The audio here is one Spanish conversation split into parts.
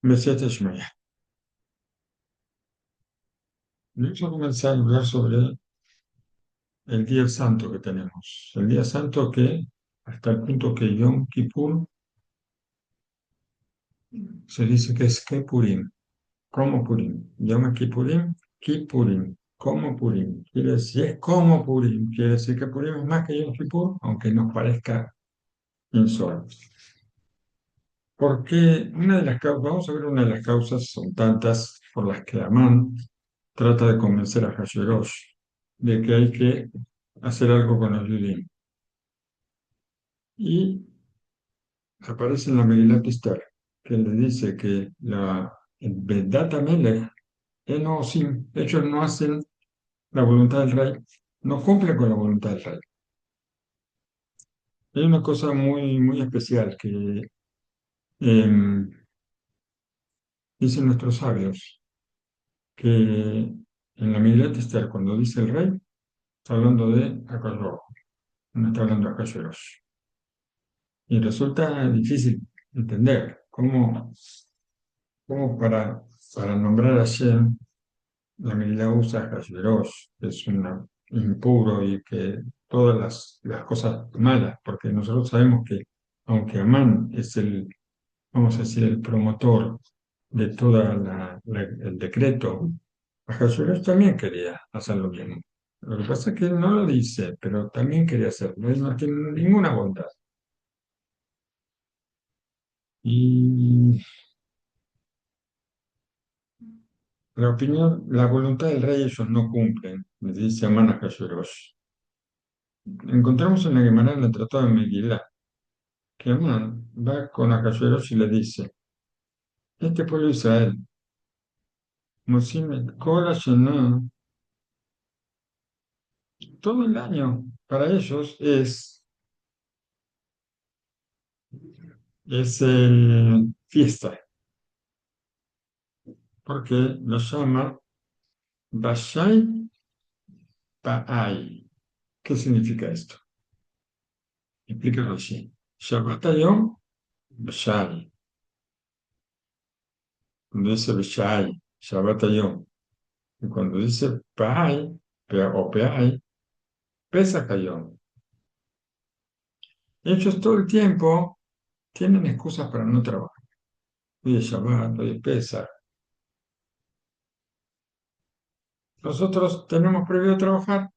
Mesías Shmaya. Vamos a comenzar a hablar sobre el día santo que tenemos. El día santo que, hasta el punto que Yom Kippur se dice que es Kepurim, como Purim. Yom Kippurim, Kippurim, como Purim. Quiere decir, es como Purim. Quiere decir que Purim es más que Yom Kippur, aunque nos parezca insólito. Porque una de las causas, vamos a ver una de las causas, son tantas por las que Amán trata de convencer a Hashverosh de que hay que hacer algo con los Yudim. Y aparece en la Megilat Esther, que le dice que el Vedat Amelech, no, ellos no hacen la voluntad del rey, no cumplen con la voluntad del rey. Hay una cosa muy, muy especial que em, dicen nuestros sabios, que en la Megilat Esther, cuando dice el rey, está hablando de Akash, no está hablando de Ahasuerus. Y resulta difícil entender cómo para nombrar a Shem, la Megilá usa a Hashverosh, que es un impuro y que todas las cosas malas, porque nosotros sabemos que aunque Amán es vamos a decir, el promotor de todo el decreto, Hashverosh también quería hacer lo mismo. Lo que pasa es que él no lo dice, pero también quería hacerlo. Él no tiene ninguna bondad. Y la voluntad del rey ellos no cumplen, les dice Amán a Hashverosh. Encontramos en la Gemara en el Tratado de Megilá que Amán va con Ahasuerus y le dice, este pueblo de Israel, Mosim et Kol Hashanah, todo el año para ellos es fiesta, porque lo llama Bashai Ba'ai. ¿Qué significa esto? Explícalo así. Shabbat Hayom, Bashai. Cuando dice Bashai, Shabbat Hayom. Y cuando dice Ba'ai, o Peai, Pesach Hayom. Ellos todo el tiempo tienen excusas para no trabajar. Hoy es Shabbat, hoy es Pesach. Nosotros tenemos prohibido trabajar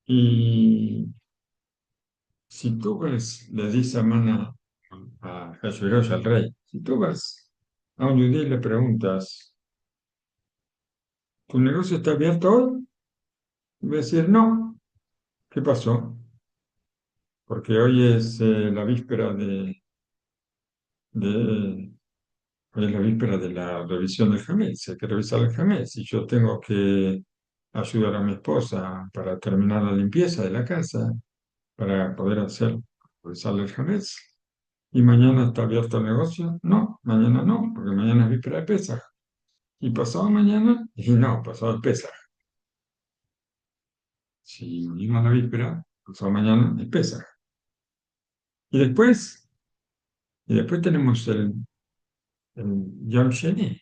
y si tú ves, le dice a Hashverosh, al rey, si tú vas a un judío y le preguntas, ¿tu negocio está abierto hoy? Y va a decir, no. ¿Qué pasó? Porque hoy es la víspera de hoy es la víspera de la revisión del Hametz, hay que revisar el Hametz y yo tengo que ayudar a mi esposa para terminar la limpieza de la casa, para poder revisarle el Hametz. ¿Y mañana está abierto el negocio? No, mañana no, porque mañana es víspera de Pesaj. ¿Y pasado mañana? Y no, pasado el Pesaj. Si vimos la víspera, pasado mañana es Pesaj. Y después, y después tenemos el Yom Sheni.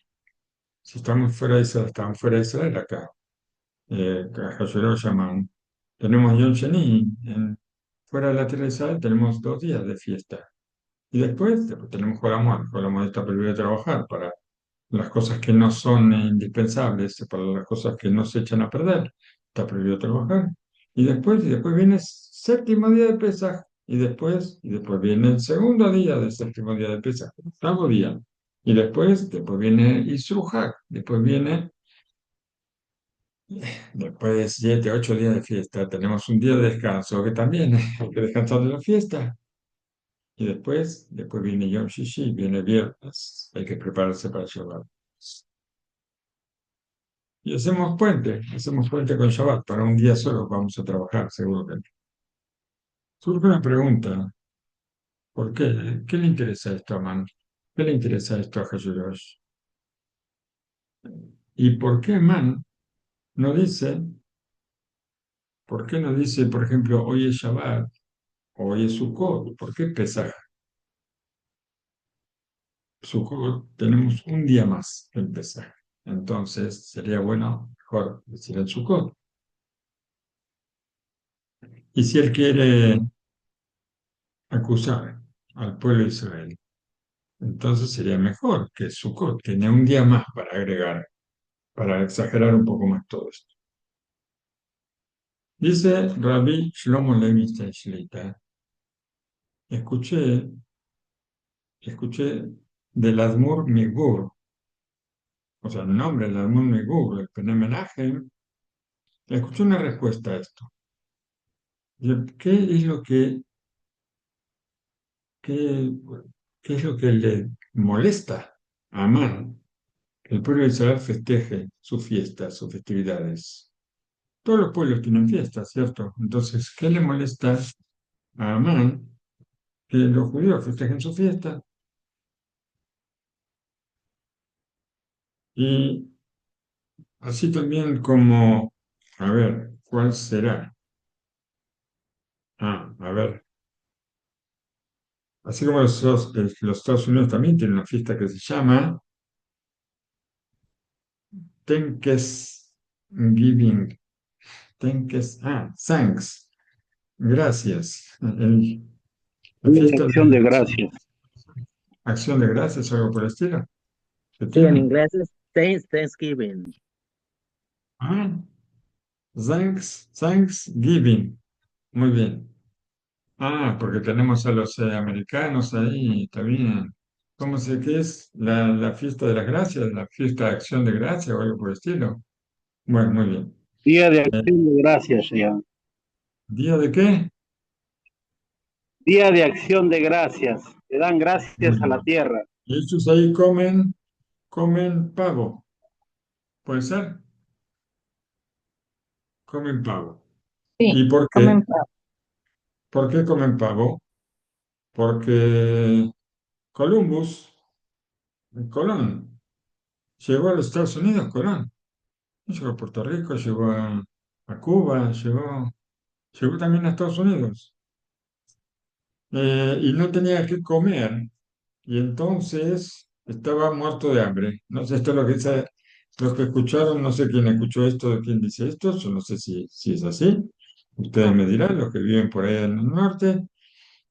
Si estamos fuera de Israel, estamos fuera de Israel acá. Hashiró llaman. Tenemos Yom Sheni, fuera de la tierra de Israel tenemos 2 días de fiesta. Y después tenemos Jolamot. Jolamot está prohibido trabajar para las cosas que no son indispensables, para las cosas que no se echan a perder. Está prohibido trabajar. Y después viene el séptimo día de Pesaj. Y después viene el segundo día del séptimo día de Pesaj, el octavo día. Y después viene Isruhak. Después de 7, 8 días de fiesta, tenemos un día de descanso que también hay que descansar de la fiesta. Y después viene Yom Shishi, viene viernes, hay que prepararse para Shabbat. Y hacemos puente con Shabbat, para un día solo vamos a trabajar, seguro que no. Surge una pregunta, ¿por qué? ¿Qué le interesa esto a Man? ¿Qué le interesa esto a Hashverosh? ¿Y por qué Man no dice, por qué no dice, por ejemplo, hoy es Shabbat, o hoy es Sukkot? ¿Por qué Pesaj? Sukkot tenemos un día más que empezar. Entonces sería bueno, mejor decir el Sukkot. Y si él quiere acusar al pueblo de Israel, entonces sería mejor que Sukkot tiene un día más para agregar, para exagerar un poco más todo esto. Dice Rabbi Shlomo Levi Shlita, escuché, escuché del Admur Migur, o sea, el nombre del Admur Migur, el Pene Menachem, escuché una respuesta a esto. ¿Qué es lo qué, qué es lo que le molesta a Amán que el pueblo de Israel festeje sus fiestas, sus festividades? Todos los pueblos tienen fiestas, ¿cierto? Entonces, ¿qué le molesta a Amán que los judíos festejen su fiesta? Y así también como, a ver, ¿cuál será? A ver, así como los Estados Unidos también tienen una fiesta que se llama Thanksgiving, Thanks, gracias. La Día de fiesta acción de de gracias. acción de gracias, algo por el estilo, que Sí, en tienen. inglés es Thanksgiving. Ah, Thanksgiving, muy bien. Porque tenemos a los americanos ahí, está bien. ¿Cómo se qué es? La fiesta de las gracias, la fiesta de acción de gracias o algo por el estilo. Bueno, muy bien. Día de Eh, acción de gracias se llama. ¿Día de qué? Día de acción de gracias. Le dan Muy gracias a la bien. tierra. Y ellos ahí comen pavo, ¿puede ser? Comen pavo. Sí, ¿Y por qué? comen pavo. ¿Por qué comen pavo? Porque Columbus, Colón, llegó a los Estados Unidos, Colón. Llegó a Puerto Rico, llegó a Cuba, llegó también a Estados Unidos. Y no tenía que comer. Y entonces estaba muerto de hambre. No sé, esto es lo que dice, los que escucharon, no sé quién escuchó esto, quién dice esto, yo no sé si es así. Ustedes me dirán, los que viven por ahí en el norte.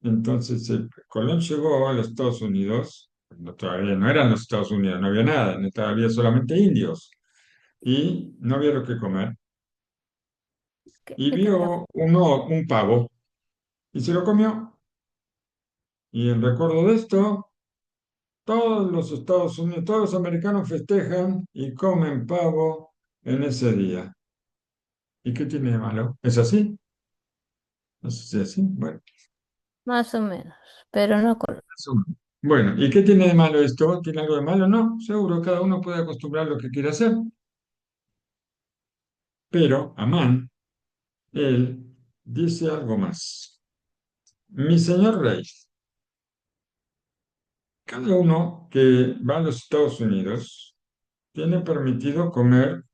Entonces, Colón llegó a los Estados Unidos, no, todavía no eran los Estados Unidos, no había nada, había solamente indios y no había lo que comer. Y vio un pavo y se lo comió. Y en recuerdo de esto, todos los Estados Unidos, todos los americanos festejan y comen pavo en ese día. ¿Y qué tiene de malo? ¿Es así? No sé si es así. Bueno, Más o menos, pero no con... eso. Bueno, ¿y qué tiene de malo esto? ¿Tiene algo de malo? No, seguro, cada uno puede acostumbrar lo que quiere hacer. Pero Amán, él dice algo más. Mi señor rey, cada uno que va a los Estados Unidos tiene permitido comer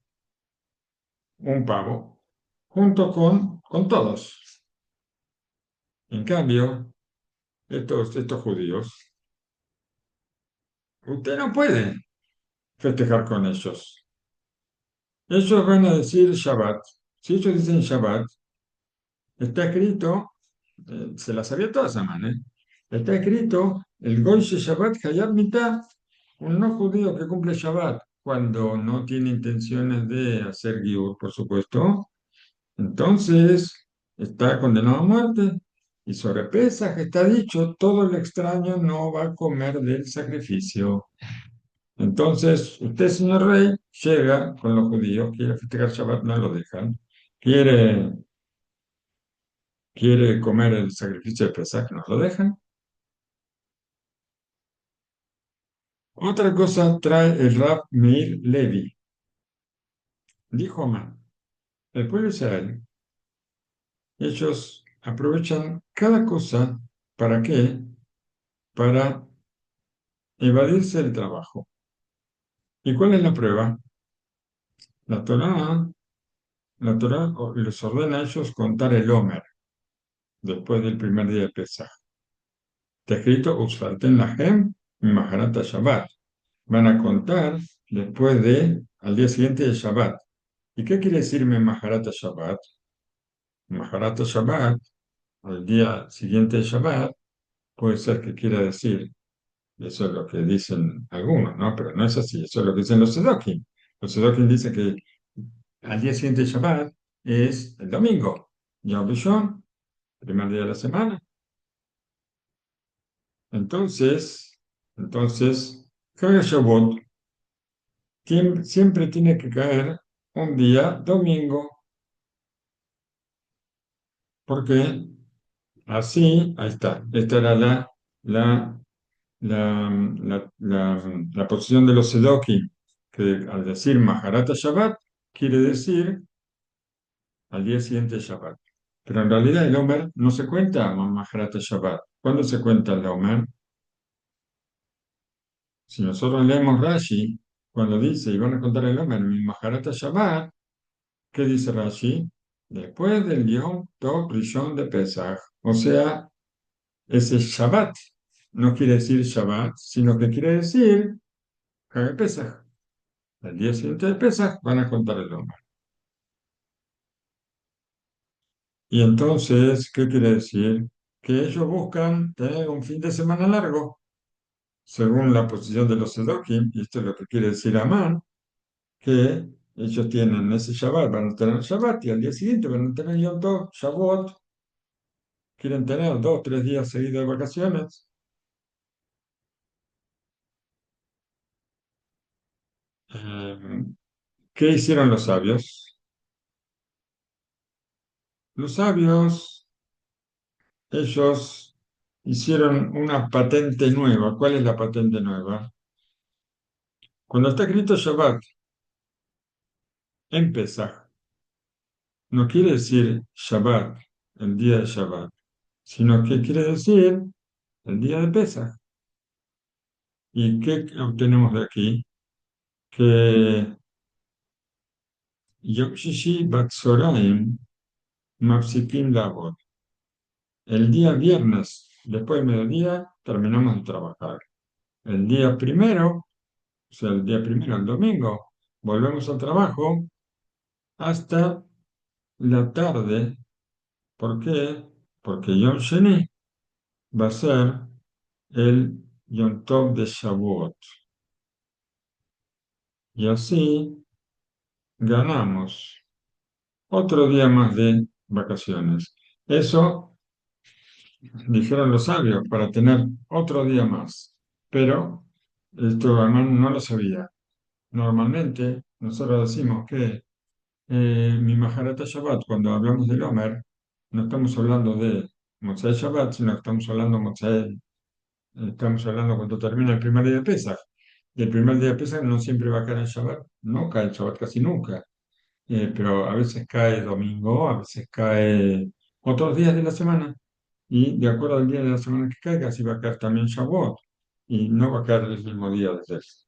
un pavo junto con todos. En cambio, estos judíos, usted no puede festejar con ellos. Ellos van a decir Shabbat. Si ellos dicen Shabbat, está escrito, se las sabía todas a mano, ¿eh? Está escrito, el Goy Shabbat Hayab Mitah, un no judío que cumple Shabbat cuando no tiene intenciones de hacer Giur, por supuesto, entonces está condenado a muerte. Y sobre Pesaj está dicho, todo el extraño no va a comer del sacrificio. Entonces, usted, señor rey, llega con los judíos, quiere festejar Shabbat, no lo dejan. Quiere, quiere comer el sacrificio de Pesaj, no lo dejan. Otra cosa trae el Rab Meir Levi. Dijo Amán, el pueblo de Israel, ellos aprovechan cada cosa, ¿para qué? Para evadirse del trabajo. ¿Y cuál es la prueba? La Torá, les ordena a ellos contar el Omer después del primer día de Pesaj. Está escrito, Usfarten Lahem Maharat Shabbat. Van a contar después al día siguiente de Shabbat. ¿Y qué quiere decir Maharat Shabbat? Maharat Shabbat, al día siguiente de Shabbat, puede ser que quiera decir, eso es lo que dicen algunos, ¿no? Pero no es así, eso es lo que dicen los Sedokim. Los Sedokim dicen que al día siguiente de Shabbat es el domingo, Yom Rishon, primer día de la semana. Entonces, cada Shabbat siempre tiene que caer un día domingo, porque así, ahí está, esta era la, la posición de los Sedokim, que al decir Maharat Shabbat, quiere decir al día siguiente de Shabbat. Pero en realidad el Omer no se cuenta Maharat Shabbat. ¿Cuándo se cuenta el Omer? Si nosotros leemos Rashi, cuando dice, y van a contar el Omer, Maharat Shabbat, ¿qué dice Rashi? Después del Yom Tov Rishon de Pesach. O sea, ese Shabbat no quiere decir Shabbat, sino que quiere decir Hag Pesach. El día siguiente de Pesach van a contar el Omer. Y entonces, ¿qué quiere decir? Que ellos buscan tener un fin de semana largo, según la posición de los Sedokim, y esto es lo que quiere decir Amán, que ellos tienen ese Shabbat, van a tener Shabbat, y al día siguiente van a tener Yom Tov, Shavuot, quieren tener 2 o 3 días seguidos de vacaciones. Eh, ¿Qué hicieron los sabios? Los sabios, ellos hicieron una patente nueva. ¿Cuál es la patente nueva? Cuando está escrito Shabbat en Pesach, no quiere decir Shabbat, el día de Shabbat, sino que quiere decir el día de Pesach. ¿Y qué obtenemos de aquí? Que Yom Shishi Batzoraim Mapsikim Labot. El día viernes, después del mediodía, terminamos de trabajar. El día primero, o sea, el día primero, el domingo, volvemos al trabajo hasta la tarde. ¿Por qué? Porque Yom Sheni va a ser el Yom Tov de Shavuot. Y así ganamos otro día más de vacaciones. Eso dijeron los sabios, para tener otro día más. Pero esto además no lo sabía. Normalmente nosotros decimos que mi Maharata Shabbat, cuando hablamos del Omer, no estamos hablando de Motzei Shabbat, sino que estamos hablando cuando termina el primer día de Pesach. Y el primer día de Pesach no siempre va a caer en Shabbat, no cae en Shabbat casi nunca. Pero a veces cae domingo, a veces cae otros días de la semana. Y de acuerdo al día de la semana que caiga, así va a caer también Shavuot. Y no va a caer el mismo día de sexto.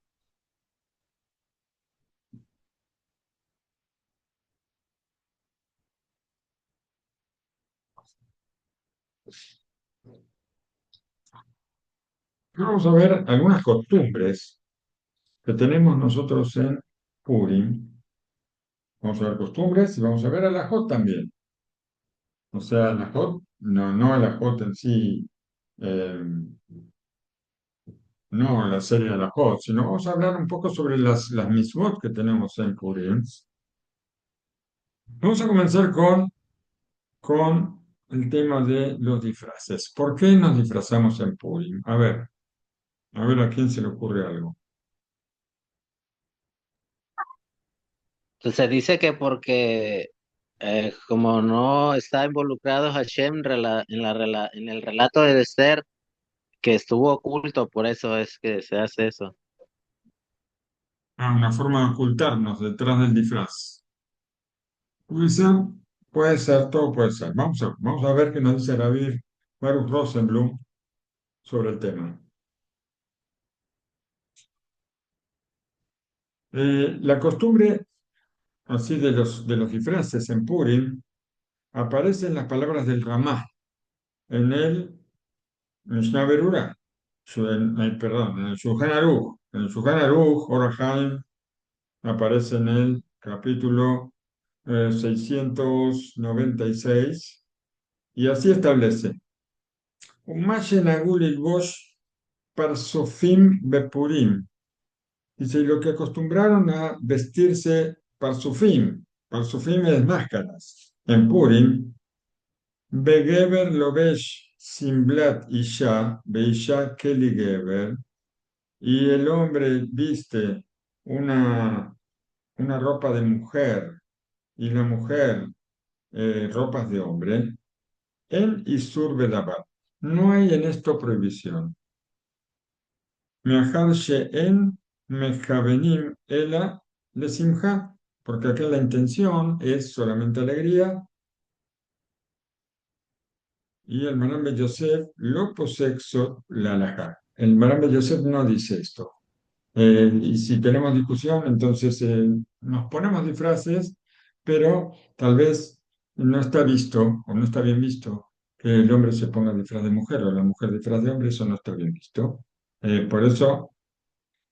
Vamos a ver algunas costumbres que tenemos nosotros en Purim. Vamos a ver costumbres y vamos a ver alajot también. O sea, alajot, no alajot en sí, eh, no la serie de alajot, sino vamos a hablar un poco sobre las mitzvot que tenemos en Purim. Vamos a comenzar con el tema de los disfraces. ¿Por qué nos disfrazamos en Purim? A ver a quién se le ocurre algo. Entonces dice que porque como no está involucrado Hashem en el relato de Esther, que estuvo oculto, por eso es que se hace eso. Ah, una forma de ocultarnos detrás del disfraz. Puede ser, puede ser, todo puede ser. Vamos a ver qué nos dice David Baruch Rosenblum sobre el tema. La costumbre así de los disfraces en Purim aparecen las palabras del Ramá en el Mishnah Berurah. perdón, en el Shulchan Aruch. En el Shulchan Aruch, Or HaHaim aparece en el capítulo 696 y así establece. Umashe Nagul Ilbosh Parsofim Bepurim. Dice, lo que acostumbraron a vestirse parsufim es máscaras, en Purim, Begeber Lobesh Simblat Isha, Beisha Keli Geber, y el hombre viste una, una ropa de mujer y la mujer ropas de hombre, en Isur Bedabar. No hay en esto prohibición. Meachar she'en mejavenim ela lesimja, porque acá la intención es solamente alegría, y el Maram Ben Yosef lo posexo la alajá. El Maram Ben Yosef no dice esto. Y si tenemos discusión, entonces nos ponemos disfraces, pero tal vez no está visto o no está bien visto que el hombre se ponga disfraz de mujer o la mujer disfraz de hombre, eso no está bien visto. Por eso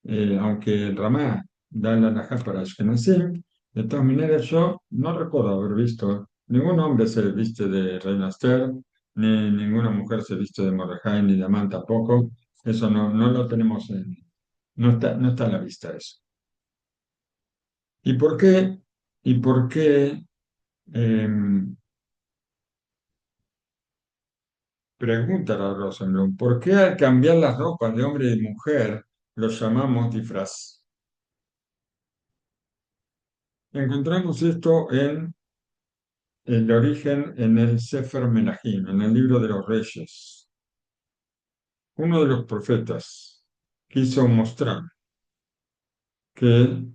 aunque el Ramá da la alajá para Ashkenazim, de todas maneras yo no recuerdo haber visto, ningún hombre se viste de Reina Esther, ni ninguna mujer se viste de Mordejai, ni de Amán tampoco, eso no lo tenemos, no está a la vista eso. ¿Y por qué? ¿Y por qué? em, Pregunta la Rosenblum, ¿por qué al cambiar las ropas de hombre y mujer los llamamos disfraz? Encontramos esto en el origen en el Sefer Menahim, en el libro de los Reyes. Uno de los profetas quiso mostrar que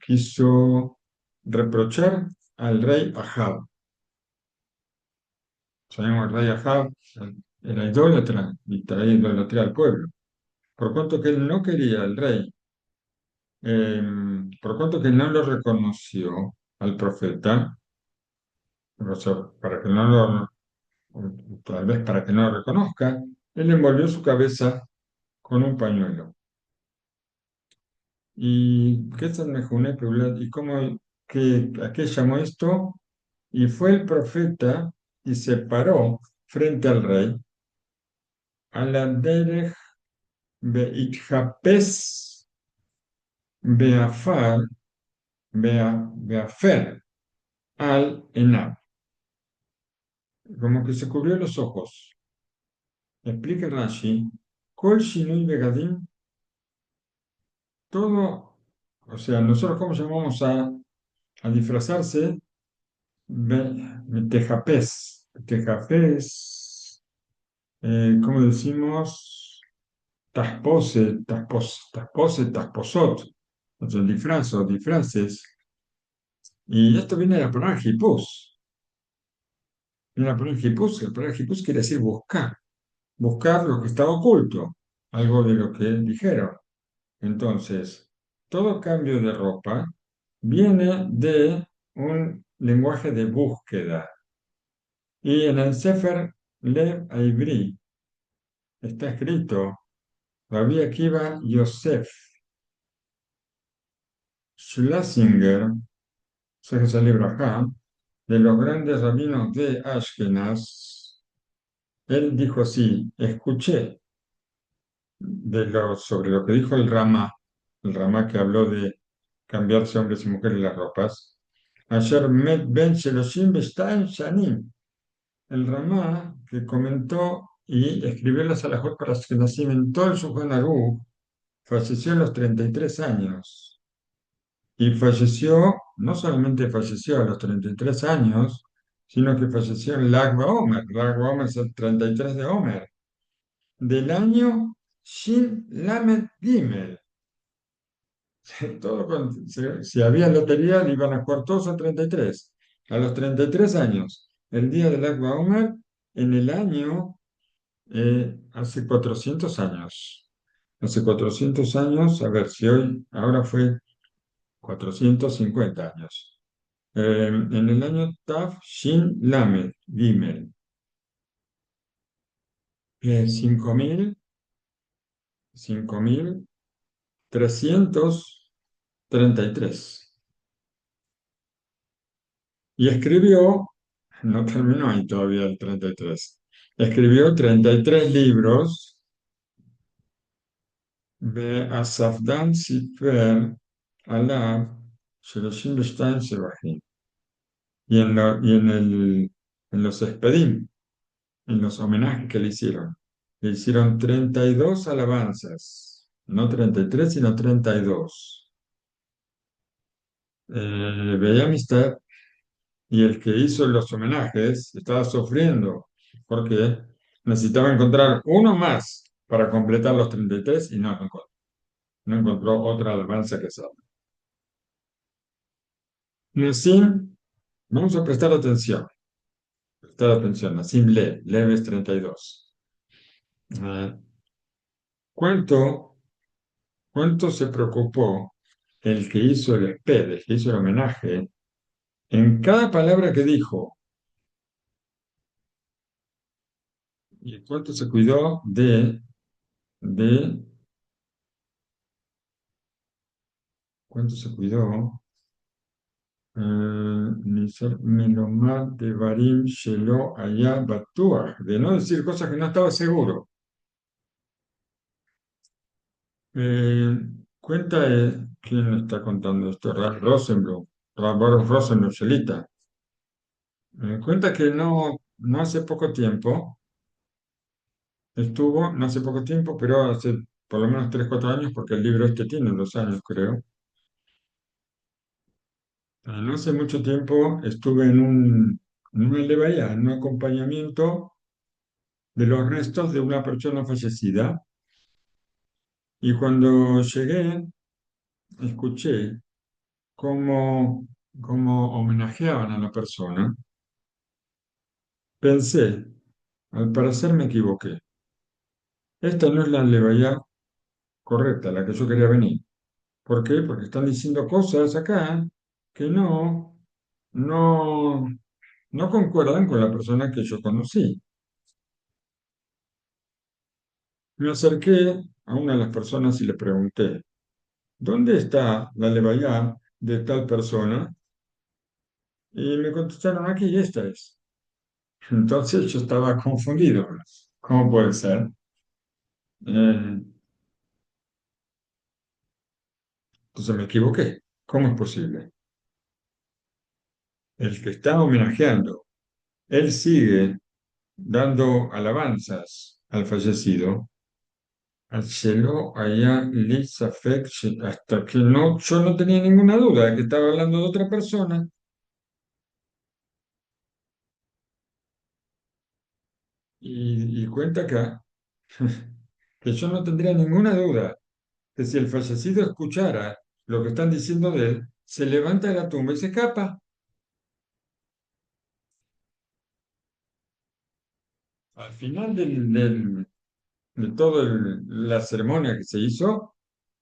quiso reprochar al rey Ahab. Sabemos el rey Ahab era idólatra y traía idolatría al pueblo. Por cuanto que él no quería al rey, por cuanto que no lo reconoció al profeta, o sea, para que no lo, tal vez para que no lo reconozca, él envolvió su cabeza con un pañuelo. ¿Y qué es el Mejuné Peulat? ¿Y a qué llamó esto? Y fue el profeta y se paró frente al rey, a la derech beitjapes beafar beafer al enab. Como que se cubrió los ojos. Explica Rashi, Kol Shinui Begadim, todo, o sea, nosotros cómo llamamos a disfrazarse, tejapés, tejapés, ¿cómo decimos? Tasposot, o sea, disfraz o disfraces. Y esto viene de la palabra hipus. Viene de la palabra hipus, la palabra hipus quiere decir buscar, buscar lo que estaba oculto, algo de lo que dijeron. Entonces, todo cambio de ropa viene de un lenguaje de búsqueda. Y en el Sefer Lev Aivri está escrito, Rabbi Akiva Yosef Schlesinger, se ese libro acá, de los grandes rabinos de Ashkenaz, él dijo así, escuché sobre lo que dijo el Ramá que habló de cambiarse hombres y mujeres las ropas, Asher Met Ben Sheloshim B'Shtayim Shanim, el Ramá que comentó y escribió las alajot para Ashkenazim en todo el Shulchan Aruch, falleció a los 33 años. Y falleció, no solamente falleció a los 33 años, sino que falleció en Lag BaOmer. Lag BaOmer es el 33 de Omer, del año Shin Lamed Gimel. Si había lotería, le iban a jugar todos a 33. A los 33 años, el día del Lag BaOmer, en el año, hace 400 años. Hace 400 años, a ver si hoy, ahora fue 450 años. En el año Taf Shin Lamed Gimel. 5.000, 5.333. Y escribió, no terminó ahí todavía el 33. Escribió 33 libros de Asafdan Sifer Alav Shloshim B'Shtayim Shebachim. En los Espedim, en los homenajes que le hicieron 32 alabanzas, no 33, sino 32. Veía amistad y el que hizo los homenajes estaba sufriendo porque necesitaba encontrar uno más para completar los 33 y no encontró otra alabanza que esa. Nassim, vamos a prestar atención, Nassim Lev es 32. Eh, ¿cuánto, cuánto se preocupó el que hizo el esped, el que hizo el homenaje, en cada palabra que dijo? ¿Y cuánto se cuidó de, cuánto se cuidó? Milomar de Barim Shelo Allá Batuah, de no decir cosas que no estaba seguro. Eh, cuenta, ¿quién está contando esto? Rosenblum, Baruch Rosenblum, Shelita. Cuenta que no hace poco tiempo no hace poco tiempo, pero hace por lo menos 3 4 años, porque el libro este tiene 2 años, creo. No hace mucho tiempo estuve en una levaya, en un acompañamiento de los restos de una persona fallecida, y cuando llegué, escuché cómo homenajeaban a la persona. Pensé, al parecer me equivoqué. Esta no es la levaya correcta, la que yo quería venir. ¿Por qué? Porque están diciendo cosas acá que no, no concuerdan con la persona que yo conocí. Me acerqué a una de las personas y le pregunté, ¿dónde está la levaya de tal persona? Y me contestaron, aquí, esta es. Entonces yo estaba confundido. ¿Cómo puede ser? Eh, entonces me equivoqué. ¿Cómo es posible? El que está homenajeando, él sigue dando alabanzas al fallecido, al cielo allá Lisa Fex, hasta que yo no tenía ninguna duda de que estaba hablando de otra persona. Y cuenta acá que yo no tendría ninguna duda que si el fallecido escuchara lo que están diciendo de él, se levanta de la tumba y se escapa. Al final de toda la ceremonia que se hizo,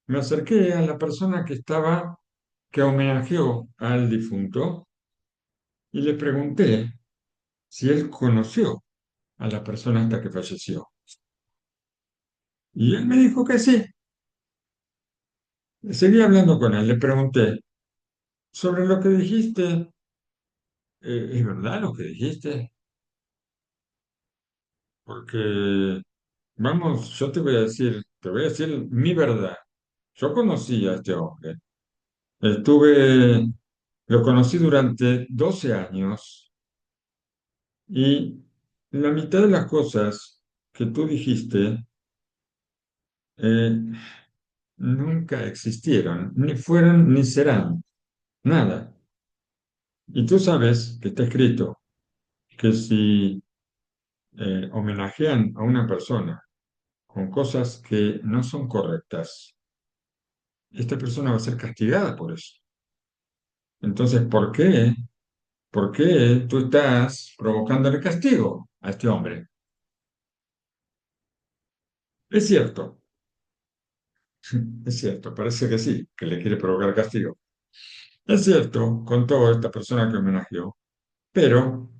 me acerqué a la persona que homenajeó al difunto y le pregunté si él conoció a la persona hasta que falleció. Y él me dijo que sí. Seguí hablando con él, le pregunté sobre lo que dijiste. ¿Es verdad lo que dijiste? Porque, vamos, yo te voy a decir mi verdad. Yo conocí a este hombre. Estuve, lo conocí durante 12 años y la mitad de las cosas que tú dijiste eh, nunca existieron, ni fueron, ni serán, nada. Y tú sabes que está escrito que si homenajean a una persona con cosas que no son correctas, esta persona va a ser castigada por eso. Entonces, ¿por qué? ¿Por qué tú estás provocándole castigo a este hombre? Es cierto, es cierto, parece que sí, que le quiere provocar castigo. Es cierto, con toda esta persona que homenajeó, pero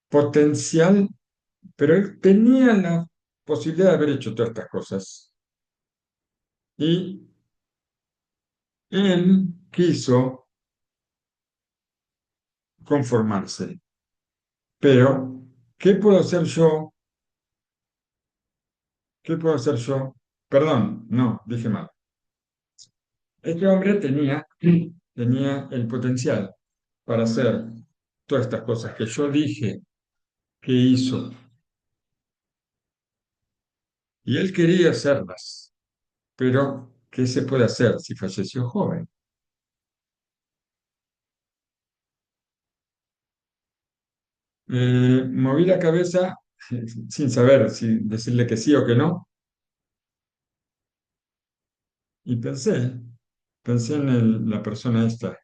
potencial, pero él tenía posibilidad de haber hecho todas estas cosas. Y él quiso conformarse. Pero, ¿qué puedo hacer yo? ¿Qué puedo hacer yo? Perdón, no, dije mal. Este hombre tenía el potencial para hacer todas estas cosas que yo dije que hizo. Y él quería hacerlas. Pero, ¿qué se puede hacer si falleció joven? Moví la cabeza sin saber si decirle que sí o que no, y pensé en la persona esta,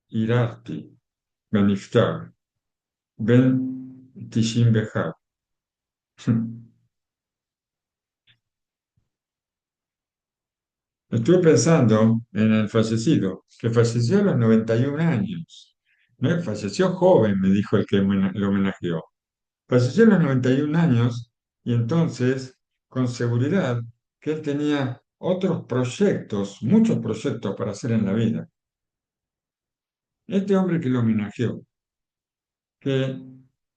Irarti, Beniftar, Ben Tishim Behar. Estuve pensando en el fallecido, que falleció a los 91 años. No, falleció joven, me dijo el que lo homenajeó. Falleció a los 91 años y entonces, con seguridad, que él tenía otros proyectos, muchos proyectos para hacer en la vida. Este hombre que lo homenajeó, que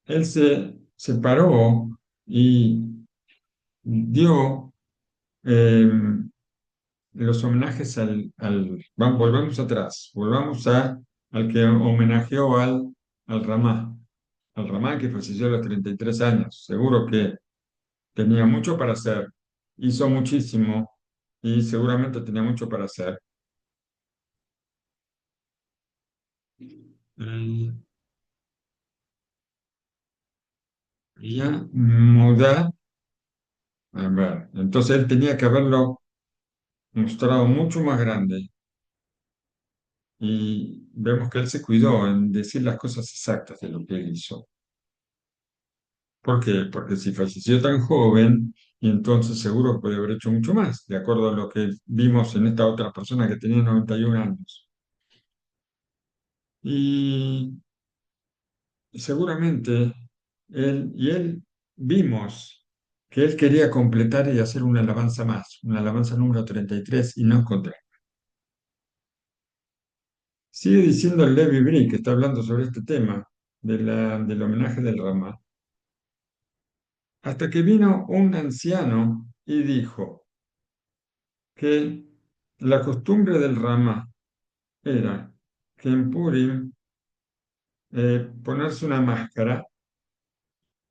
él se separó y dio eh, los homenajes volvamos atrás, al que homenajeó al al Ramá que falleció a los 33 años. Seguro que tenía mucho para hacer, hizo muchísimo y seguramente tenía mucho para hacer. Eh, ya mudar, a ver, entonces él tenía que haberlo mostrado mucho más grande y vemos que él se cuidó en decir las cosas exactas de lo que él hizo. ¿Por qué? Porque si falleció tan joven, y entonces seguro que puede haber hecho mucho más, de acuerdo a lo que vimos en esta otra persona que tenía 91 años. Y seguramente él vimos que él quería completar y hacer una alabanza más, una alabanza número 33 y no encontré. Sigue diciendo el Levi Bri, que está hablando sobre este tema del homenaje del Ramá, hasta que vino un anciano y dijo que la costumbre del Ramá era que en Purim ponerse una máscara,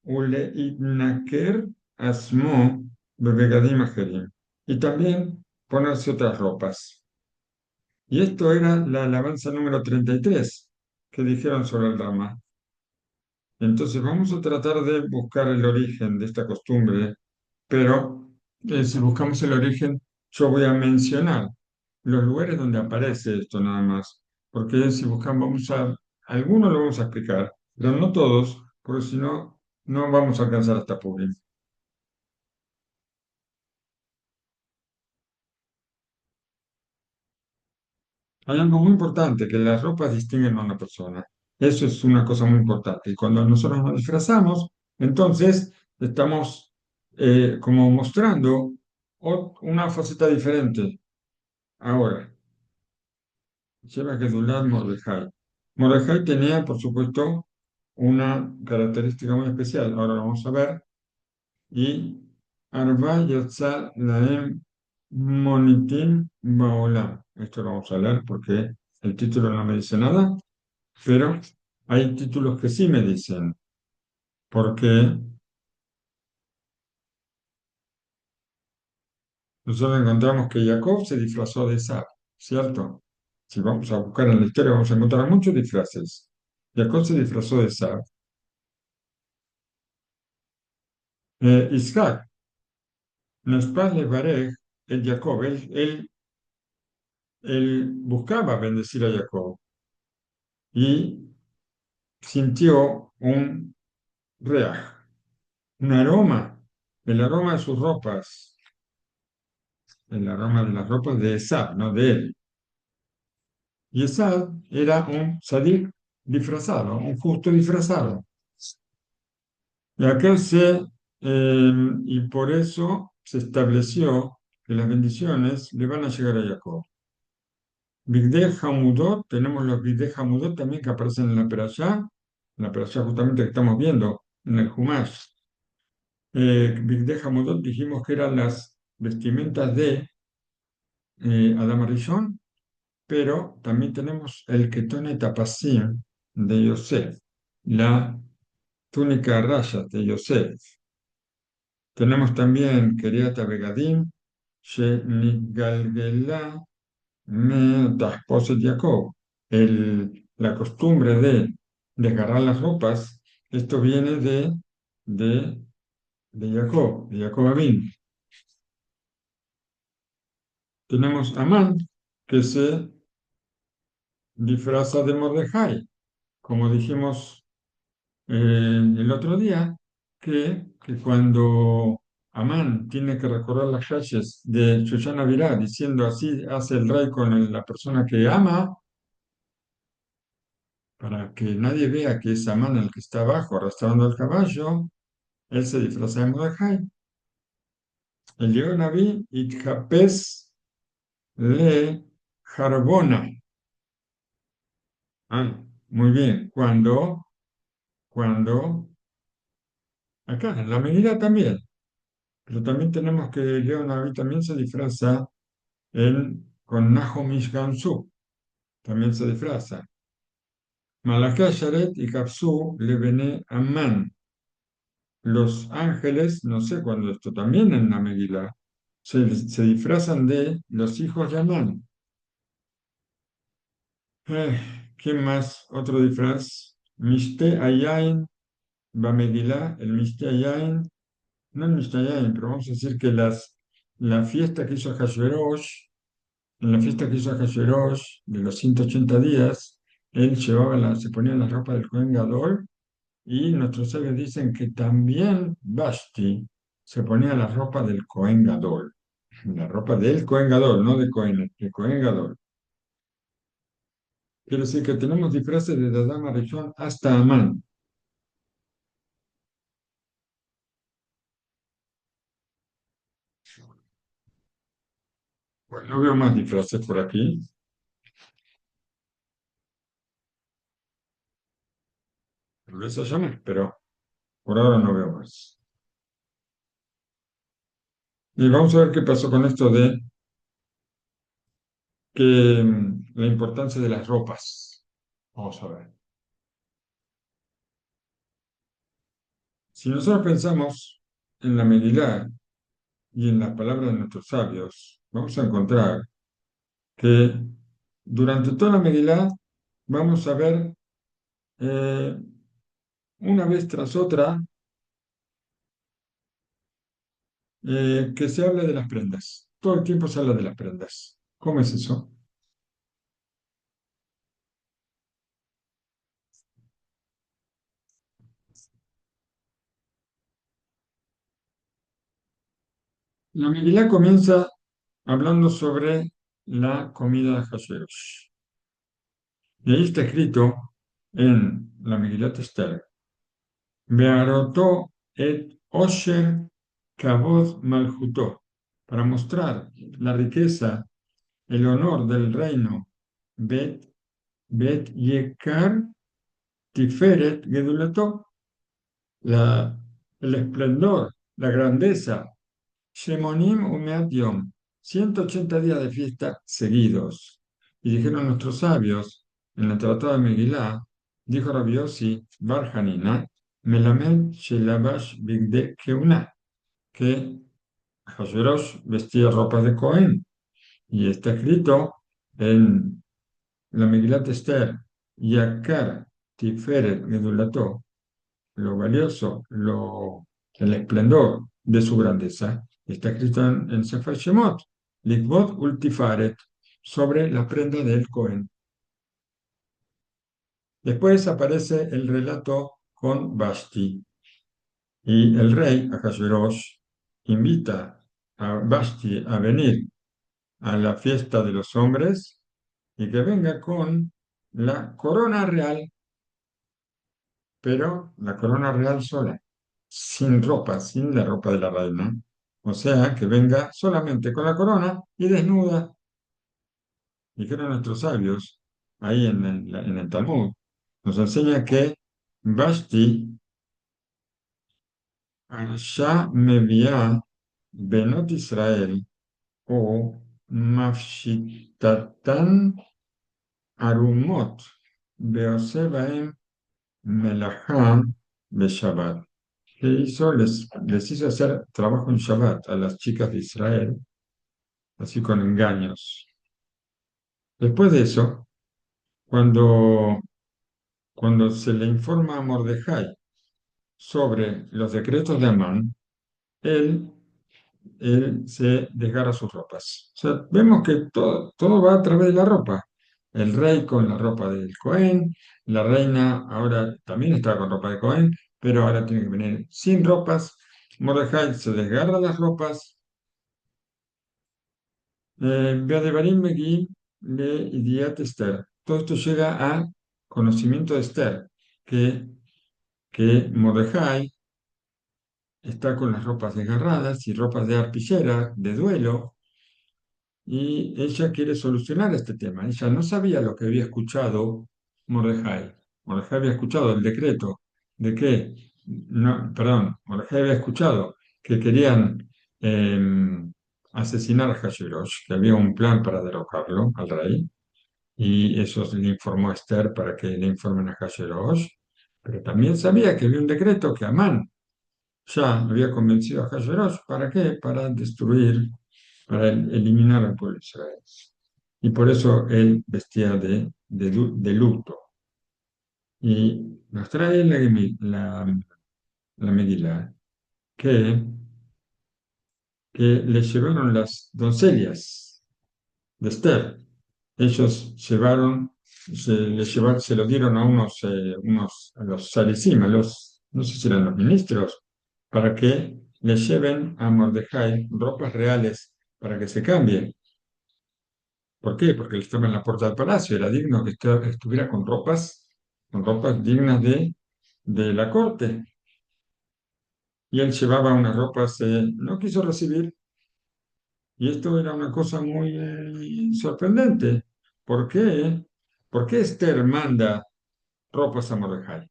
ule itnaker asmo bebegadim ajerim, y también ponerse otras ropas. Y esto era la alabanza número 33 que dijeron sobre el Rama. Entonces vamos a tratar de buscar el origen de esta costumbre, pero si buscamos el origen, yo voy a mencionar los lugares donde aparece esto nada más, porque si buscamos, algunos lo vamos a explicar, pero no todos, porque si no, no vamos a alcanzar hasta Purim. Hay algo muy importante, que las ropas distinguen a una persona. Eso es una cosa muy importante. Y cuando nosotros nos disfrazamos, entonces estamos como mostrando una faceta diferente. Ahora, lleva que Dulat Mordejai. Mordejai tenía, por supuesto, una característica muy especial. Ahora lo vamos a ver. Y Arba Yatza Laem Monitim Baolam. Esto lo vamos a leer porque el título no me dice nada, pero hay títulos que sí me dicen, porque nosotros encontramos que Jacob se disfrazó de Esab, ¿cierto? Si vamos a buscar en la historia vamos a encontrar muchos disfraces. Jacob se disfrazó de Esab. Isaac, Nespal le Barej, el Jacob, él buscaba bendecir a Jacob y sintió un reaj, un aroma, el aroma de sus ropas, el aroma de las ropas de Esab, no de él. Y Esab era un sadik disfrazado, un justo disfrazado. Y y por eso se estableció que las bendiciones le van a llegar a Jacob. Bigdei Hamudot, tenemos los Bigdei Hamudot también que aparecen en la perashá justamente que estamos viendo, en el Humash. Bigdei Hamudot dijimos que eran las vestimentas de Adam Rishon, pero también tenemos el Ketone Tapasim de Yosef, la túnica a rayas de Yosef. Tenemos también Keriat Begadim, Shenigalgelá me Tahposet Jacob. La costumbre de desgarrar las ropas, esto viene de, de Jacob Abin. Tenemos Amán, que se disfraza de Mordejai, como dijimos el otro día, que cuando Amán tiene que recorrer las calles de Shoshana Birá diciendo así hace el rey con la persona que ama, para que nadie vea que es Amán el que está abajo arrastrando el caballo, él se disfraza de Mordejai. El llegó Naví y Japés le Jarbona. Ah, muy bien. Cuando, acá, en la medida también. Pero también tenemos que Leonavi también se disfraza con Nahum Ishgamsu, también se disfraza. Malaká Sharet y Kapsu le Bene Amán. Los ángeles, no sé cuándo esto también en la Megilá, se disfrazan de los hijos de Amán. ¿Quién más? Otro disfraz. Mishte Ayain, Bamegilá, el Mishte Ayain, no el Mishte Ayain, pero vamos a decir que la fiesta que hizo Hashverosh, en la fiesta que hizo Hashverosh de los 180 días, él se ponía la ropa del Kohen Gadol y nuestros sabios dicen que también Vashti se ponía la ropa del Kohen Gadol, la ropa del Kohen Gadol, no de Kohen, de Kohen Gadol. Quiere decir que tenemos disfraces desde Adán Arishon hasta Amán. Bueno, no veo más disfraces por aquí. Tal vez haya más, pero por ahora no veo más. Y vamos a ver qué pasó con esto de la importancia de las ropas. Vamos a ver. Si nosotros pensamos en la Megilá y en las palabras de nuestros sabios, vamos a encontrar que durante toda la Megilá vamos a ver eh, una vez tras otra que se habla de las prendas. Todo el tiempo se habla de las prendas. ¿Cómo es eso? La Megilá comienza hablando sobre la comida de Hashverosh. Y ahí está escrito en la Megillat Esther, Bearotó et Osher Kavod Malhutó, para mostrar la riqueza, el honor del reino, Bet Yekar Tiferet Gedulató, la, el esplendor, la grandeza, Shemonim Umeat Yom, 180 días de fiesta seguidos. Y dijeron nuestros sabios, en la Tratado de Megilá, dijo Rabbi Yossi Bar Hanina, Melamed Shelabash Bigde Keuna, que Hashverosh vestía ropas de Cohen. Y está escrito en la Megillat Esther, Yakar Tiferet Gedulató, lo valioso, el esplendor de su grandeza, está escrito en Sefer Shemot, Likvot Ultifaret, sobre la prenda del Cohen. Después aparece el relato con Vashti, y el rey, Ahasverosh, invita a Vashti a venir a la fiesta de los hombres y que venga con la corona real, pero la corona real sola. sin ropa, sin la ropa de la reina. O sea, que venga solamente con la corona y desnuda. Dijeron nuestros sabios, ahí en el Talmud, nos enseña que Vashti, allá Meviá, Benot Israel, o Mafshitatan Arumot, Beosebaem Melahá Beshabbat. ¿Qué hizo? Les hizo hacer trabajo en Shabbat a las chicas de Israel, así con engaños. Después de eso, cuando, cuando se le informa a Mordejai sobre los decretos de Amán, él, él se desgarra sus ropas. O sea, vemos que todo va a través de la ropa. El rey con la ropa del Cohen, la reina ahora también está con ropa de Cohen, pero ahora tiene que venir sin ropas. Mordejai se desgarra las ropas. Beadevarim Megui le Idiat Esther. Todo esto llega a conocimiento de Esther, que Mordejai está con las ropas desgarradas y ropas de arpillera, de duelo, y ella quiere solucionar este tema. Ella no sabía lo que había escuchado Mordejai. Mordejai había escuchado el decreto de que, no, perdón, Mordejai había escuchado que querían asesinar a Hashverosh, que había un plan para derrocarlo al rey, y eso le informó a Esther para que le informen a Hashverosh, pero también sabía que había un decreto que Amán ya había convencido a Hashverosh. ¿Para qué? Para destruir, para eliminar al pueblo de Israel. Y por eso él vestía de luto. Y nos trae la Megilá que le llevaron las doncellas de Esther. Ellos se lo dieron a a los Sarisim, no sé si eran los ministros, para que le lleven a Mordejai ropas reales para que se cambie. ¿Por qué? Porque él estaba en la puerta del palacio, era digno que estuviera con ropas dignas de la corte. Y él llevaba unas ropas, no quiso recibir, y esto era una cosa muy sorprendente. ¿Por qué? ¿Por qué Esther manda ropas a Mordejai?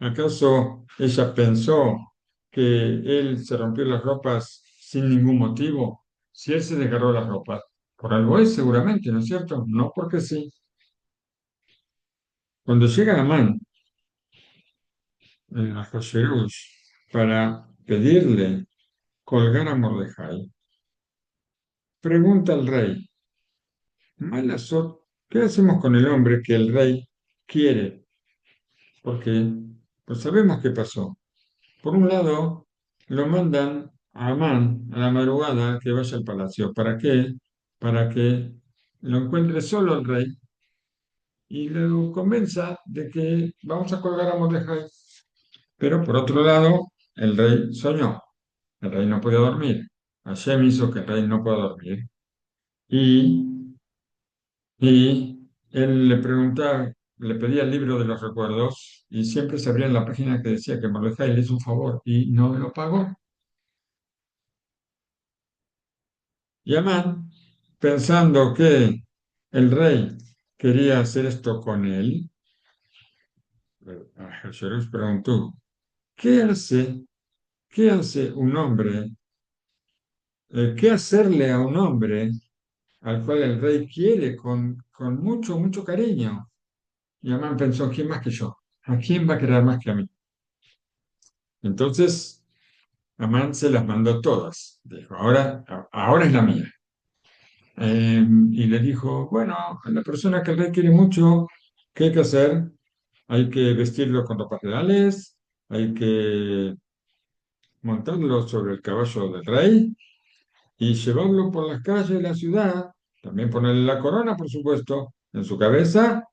¿Acaso ella pensó que él se rompió las ropas sin ningún motivo? Si él se desgarró las ropas, por algo es seguramente, ¿no es cierto? No porque sí. Cuando llega Amán a Hashverosh para pedirle colgar a Mordejai, pregunta al rey, Malasot, ¿qué hacemos con el hombre que el rey quiere? Porque pues sabemos qué pasó. Por un lado, lo mandan a Amán a la madrugada que vaya al palacio. ¿Para qué? Para que lo encuentre solo el rey y lo convenza de que vamos a colgar a Mordejai. Pero por otro lado, el rey soñó. El rey no podía dormir. Hashem hizo que el rey no pueda dormir. Y, y él le preguntaba, le pedía el libro de los recuerdos y siempre se abría en la página que decía que Mordejai le hizo un favor y no lo pagó. Y Amán, pensando que el rey quería hacer esto con él, Jesús preguntó, ¿qué hace, qué hace un hombre, qué hacerle a un hombre al cual el rey quiere con mucho, mucho cariño? Y Amán pensó, ¿quién más que yo? ¿A quién va a querer más que a mí? Entonces, Amán se las mandó todas. Dijo, ahora es la mía. Y le dijo, bueno, a la persona que el rey quiere mucho, ¿qué hay que hacer? Hay que vestirlo con ropas reales, hay que montarlo sobre el caballo del rey y llevarlo por las calles de la ciudad, también ponerle la corona, por supuesto, en su cabeza,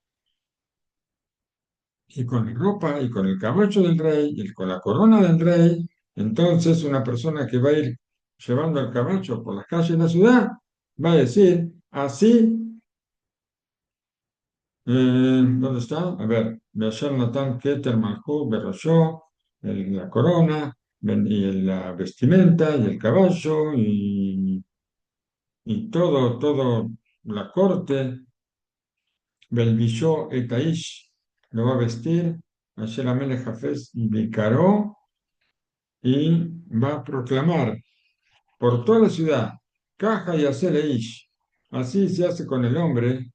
y con la ropa y con el caballo del rey y con la corona del rey. Entonces una persona que va a ir llevando el caballo por las calles de la ciudad va a decir, así. ¿Dónde está? A ver, Beasher Natan Keter Malchut Berroshó, la corona, y la vestimenta, y el caballo, y todo, la corte, Belvilló et Aish, lo va a vestir, Ayer Amelech Jafes Vicaró, y va a proclamar por toda la ciudad, Caja y Ish. Así se hace con el hombre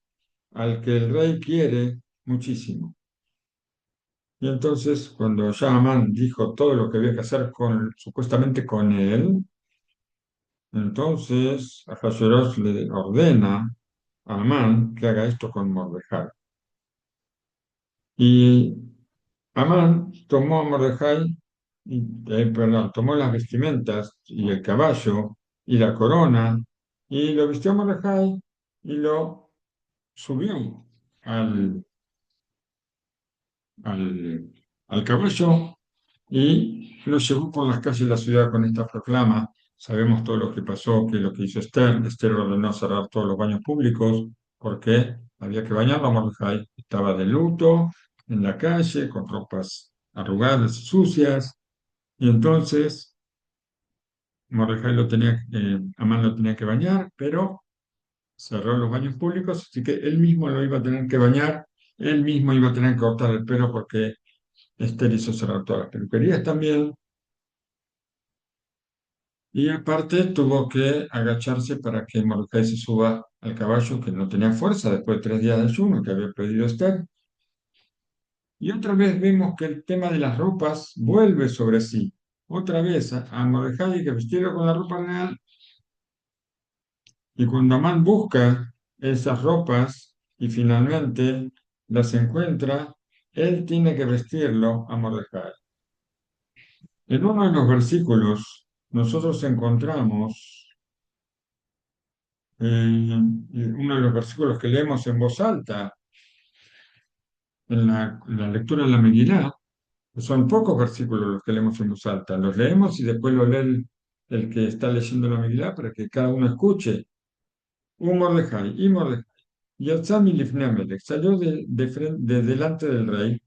al que el rey quiere muchísimo. Y entonces, cuando ya Amán dijo todo lo que había que hacer supuestamente con él, entonces Ahasuerós le ordena a Amán que haga esto con Mordejai. Y Amán tomó a Mordejai, perdón, tomó las vestimentas y el caballo y la corona y lo vistió a Mordejai y lo subió al, al caballo y lo llevó por las calles de la ciudad con esta proclama. Sabemos todo lo que pasó, que lo que hizo Esther. Esther ordenó cerrar todos los baños públicos porque había que bañarlo a Mordecai. Estaba de luto en la calle, con ropas arrugadas y sucias. Y entonces Mordecai Amán lo tenía que bañar, pero cerró los baños públicos, así que él mismo lo iba a tener que bañar, él mismo iba a tener que cortar el pelo porque Esther hizo cerrar todas las peluquerías también. Y aparte tuvo que agacharse para que Mordecai se suba al caballo, que no tenía fuerza después de 3 días de ayuno que había pedido Esther. Y otra vez vemos que el tema de las ropas vuelve sobre sí. Otra vez a Mordecai hay que vestirlo con la ropa real. Y cuando Amán busca esas ropas y finalmente las encuentra, él tiene que vestirlo a Mordecai. En uno de los versículos nosotros encontramos uno de los versículos que leemos en voz alta en la lectura de la Megilá, que son pocos versículos los que leemos en voz alta. Los leemos y después lo lee el que está leyendo la Megilá para que cada uno escuche. Un Mordejai y Mordejai. Yatzá milifnei Amelech, salió de delante del rey.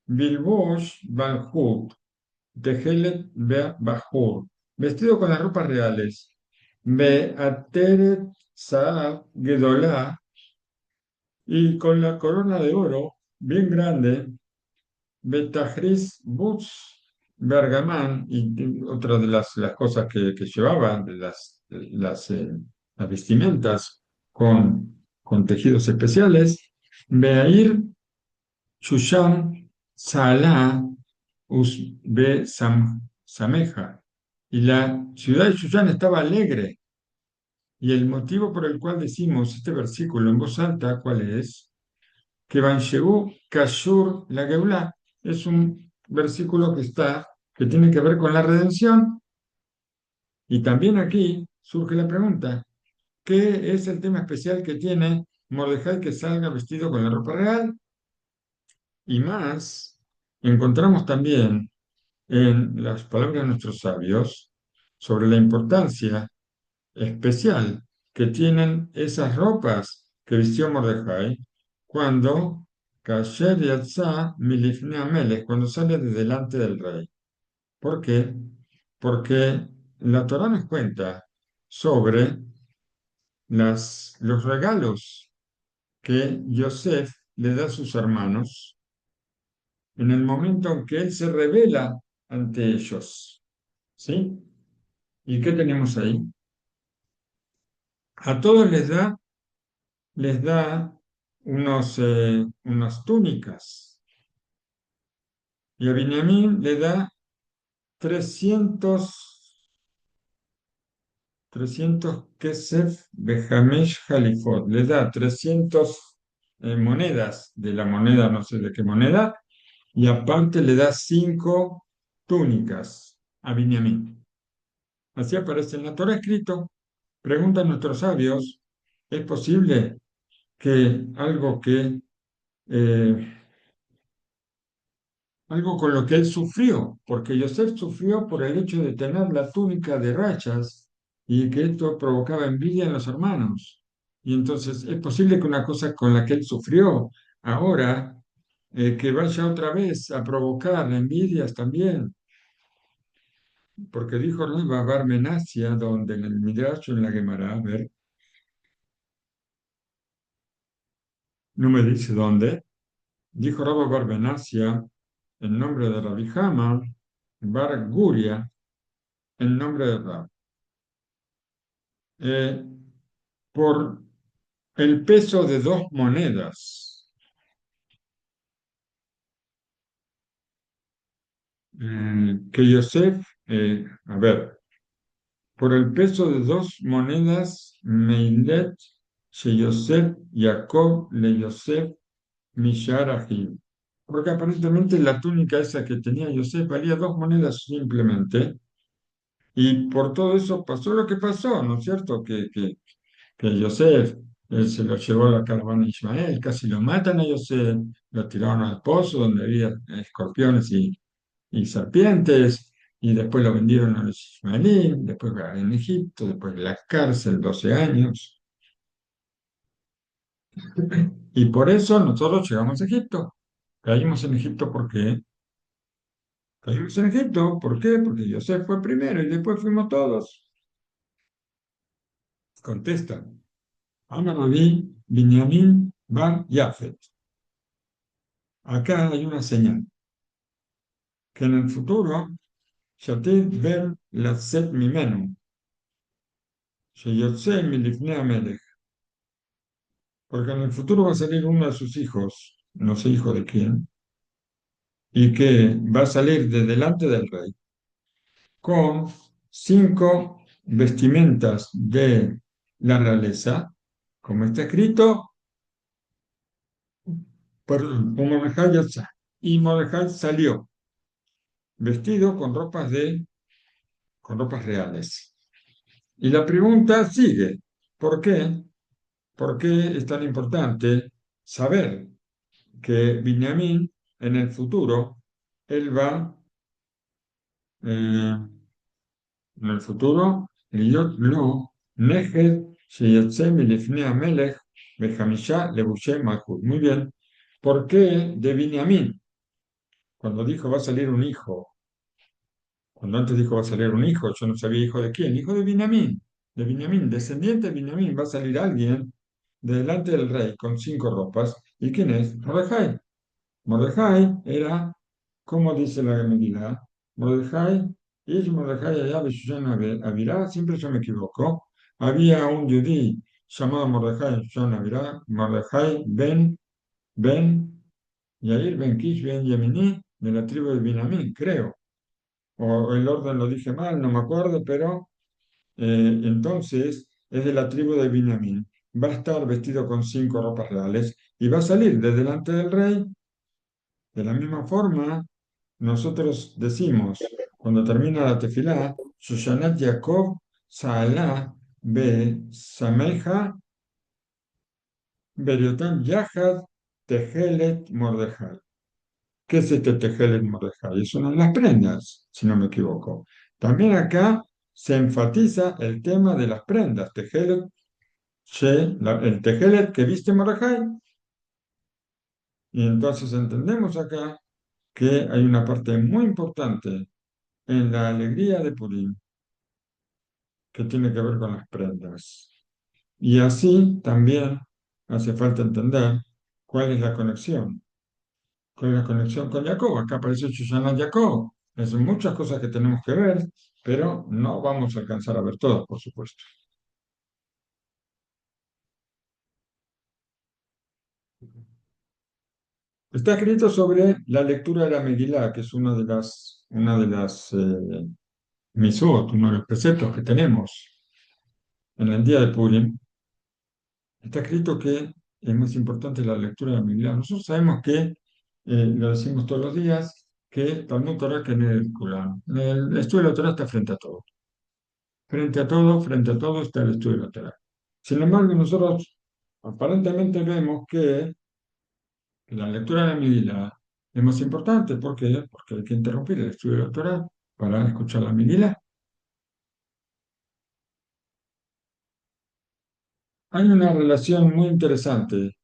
Bilbosh Balhut, Tehelet Bahur, vestido con las ropas reales. Beateret Saab Gedolá, y con la corona de oro bien grande, Betahris Butz Bergamán, y otra de las cosas que llevaban, de las vestimentas con tejidos especiales, Beair Shushan Salah Usbe Sameja, y la ciudad de Shushan estaba alegre. Y el motivo por el cual decimos este versículo en voz alta, ¿cuál es? Que Banshegu Kashur la Geulá es un versículo que tiene que ver con la redención. Y también aquí surge la pregunta, ¿qué es el tema especial que tiene Mordejai que salga vestido con la ropa real? Y más, encontramos también en las palabras de nuestros sabios sobre la importancia especial que tienen esas ropas que vistió Mordejai cuando Kasher Yatzá Milifnei Amelech, cuando sale de delante del rey. ¿Por qué? Porque la Torá nos cuenta sobre los regalos que Yosef le da a sus hermanos en el momento en que él se revela ante ellos. ¿Sí? ¿Y qué tenemos ahí? A todos les da unas túnicas. Y a Binyamin le da 300 Kesef Bejamesh Halifot. Le da 300 monedas de la moneda, no sé de qué moneda, y aparte le da 5 túnicas a Binyamin. Así aparece en la Torah escrito. Preguntan nuestros sabios, ¿es posible que eh, algo con lo que él sufrió, porque Yosef sufrió por el hecho de tener la túnica de rayas y que esto provocaba envidia en los hermanos? Y entonces es posible que una cosa con la que él sufrió ahora que vaya otra vez a provocar envidias también, porque dijo Rabba Bar Menassia, donde en el Midrash, en la Gemara, a ver, no me dice dónde, dijo Rabba Bar Menassia, en nombre de Rabbi Hama, Bar Guria, en nombre de Rab, eh, por el peso de dos monedas, que Yosef, a ver, por el peso de dos monedas, Meilet, She Yosef, Jacob, Le Yosef, Mishar Ahim. Porque aparentemente la túnica esa que tenía Yosef valía dos monedas simplemente, y por todo eso pasó lo que pasó, ¿no es cierto? Que Yosef se lo llevó a la caravana de Ismael, casi lo matan a Yosef, lo tiraron al pozo donde había escorpiones y serpientes, y después lo vendieron a los ismaelíes, después en Egipto, después de la cárcel, 12 años. Y por eso nosotros llegamos a Egipto. Caímos en Egipto, ¿por qué? Caímos en Egipto, ¿por qué? Porque Yosef fue primero y después fuimos todos. Contesta, Amar Rabí Binyamin Bar Yafet. Acá hay una señal, que en el futuro, Shatid Ben Latset Mimenu, Sheyotze Milifnei Amelech, porque en el futuro va a salir uno de sus hijos, no sé hijo de quién, y que va a salir de delante del rey con 5 vestimentas de la realeza, como está escrito, por Mordejai Yatza. Y Mordejai salió vestido con ropas reales. Y la pregunta sigue, ¿por qué? ¿Por qué es tan importante saber que Binyamin en el futuro, él va, en el futuro, להיות לו נכד שיצא מלפני המלך ב5 לבושי מלכות? Muy bien. ¿Por qué de Binyamin? Cuando dijo va a salir un hijo, cuando antes dijo va a salir un hijo, yo no sabía hijo de quién, hijo de Binyamin, descendiente de Binyamin, va a salir alguien de delante del rey con 5 ropas. ¿Y quién es? Mordejai. Mordejai era, como dice la Megilá, Mordejai, y Mordejai allá Beshushan Avirá, siempre yo me equivoco. Había un yudí llamado Mordejai en Shushan Avirá, Mordejai ben Yair ben Kish ben Yemini, de la tribu de Binamín, creo. O el orden lo dije mal, no me acuerdo, pero entonces es de la tribu de Binamín. Va a estar vestido con 5 ropas reales y va a salir de delante del rey. De la misma forma, nosotros decimos, cuando termina la tefilá, Shoshanat Yaakov Sa'alá Be Sameja Beriotam Yahad Tejelet Mordejai. ¿Qué es este Tejelet Mordejai? Es una de las prendas, si no me equivoco. También acá se enfatiza el tema de las prendas. Tejelet, el Tejelet que viste Mordejai. Y entonces entendemos acá que hay una parte muy importante en la alegría de Purim que tiene que ver con las prendas. Y así también hace falta entender cuál es la conexión. ¿Cuál es la conexión con Jacob? Acá aparece Susana Jacob. Son muchas cosas que tenemos que ver, pero no vamos a alcanzar a ver todas, por supuesto. Está escrito sobre la lectura de la Megilá, que es una de las misot, uno de los preceptos que tenemos en el día de Purim. Está escrito que es más importante la lectura de la Biblia. Nosotros sabemos que, lo decimos todos los días, que Talmud Torah que en el Corán. El estudio de la Torah está frente a todo. Frente a todo está el estudio de la Torah. Sin embargo, nosotros aparentemente vemos que la lectura de la Biblia es más importante. ¿Por qué? Porque hay que interrumpir el estudio de la Torah para escuchar la Biblia. Hay una relación muy interesante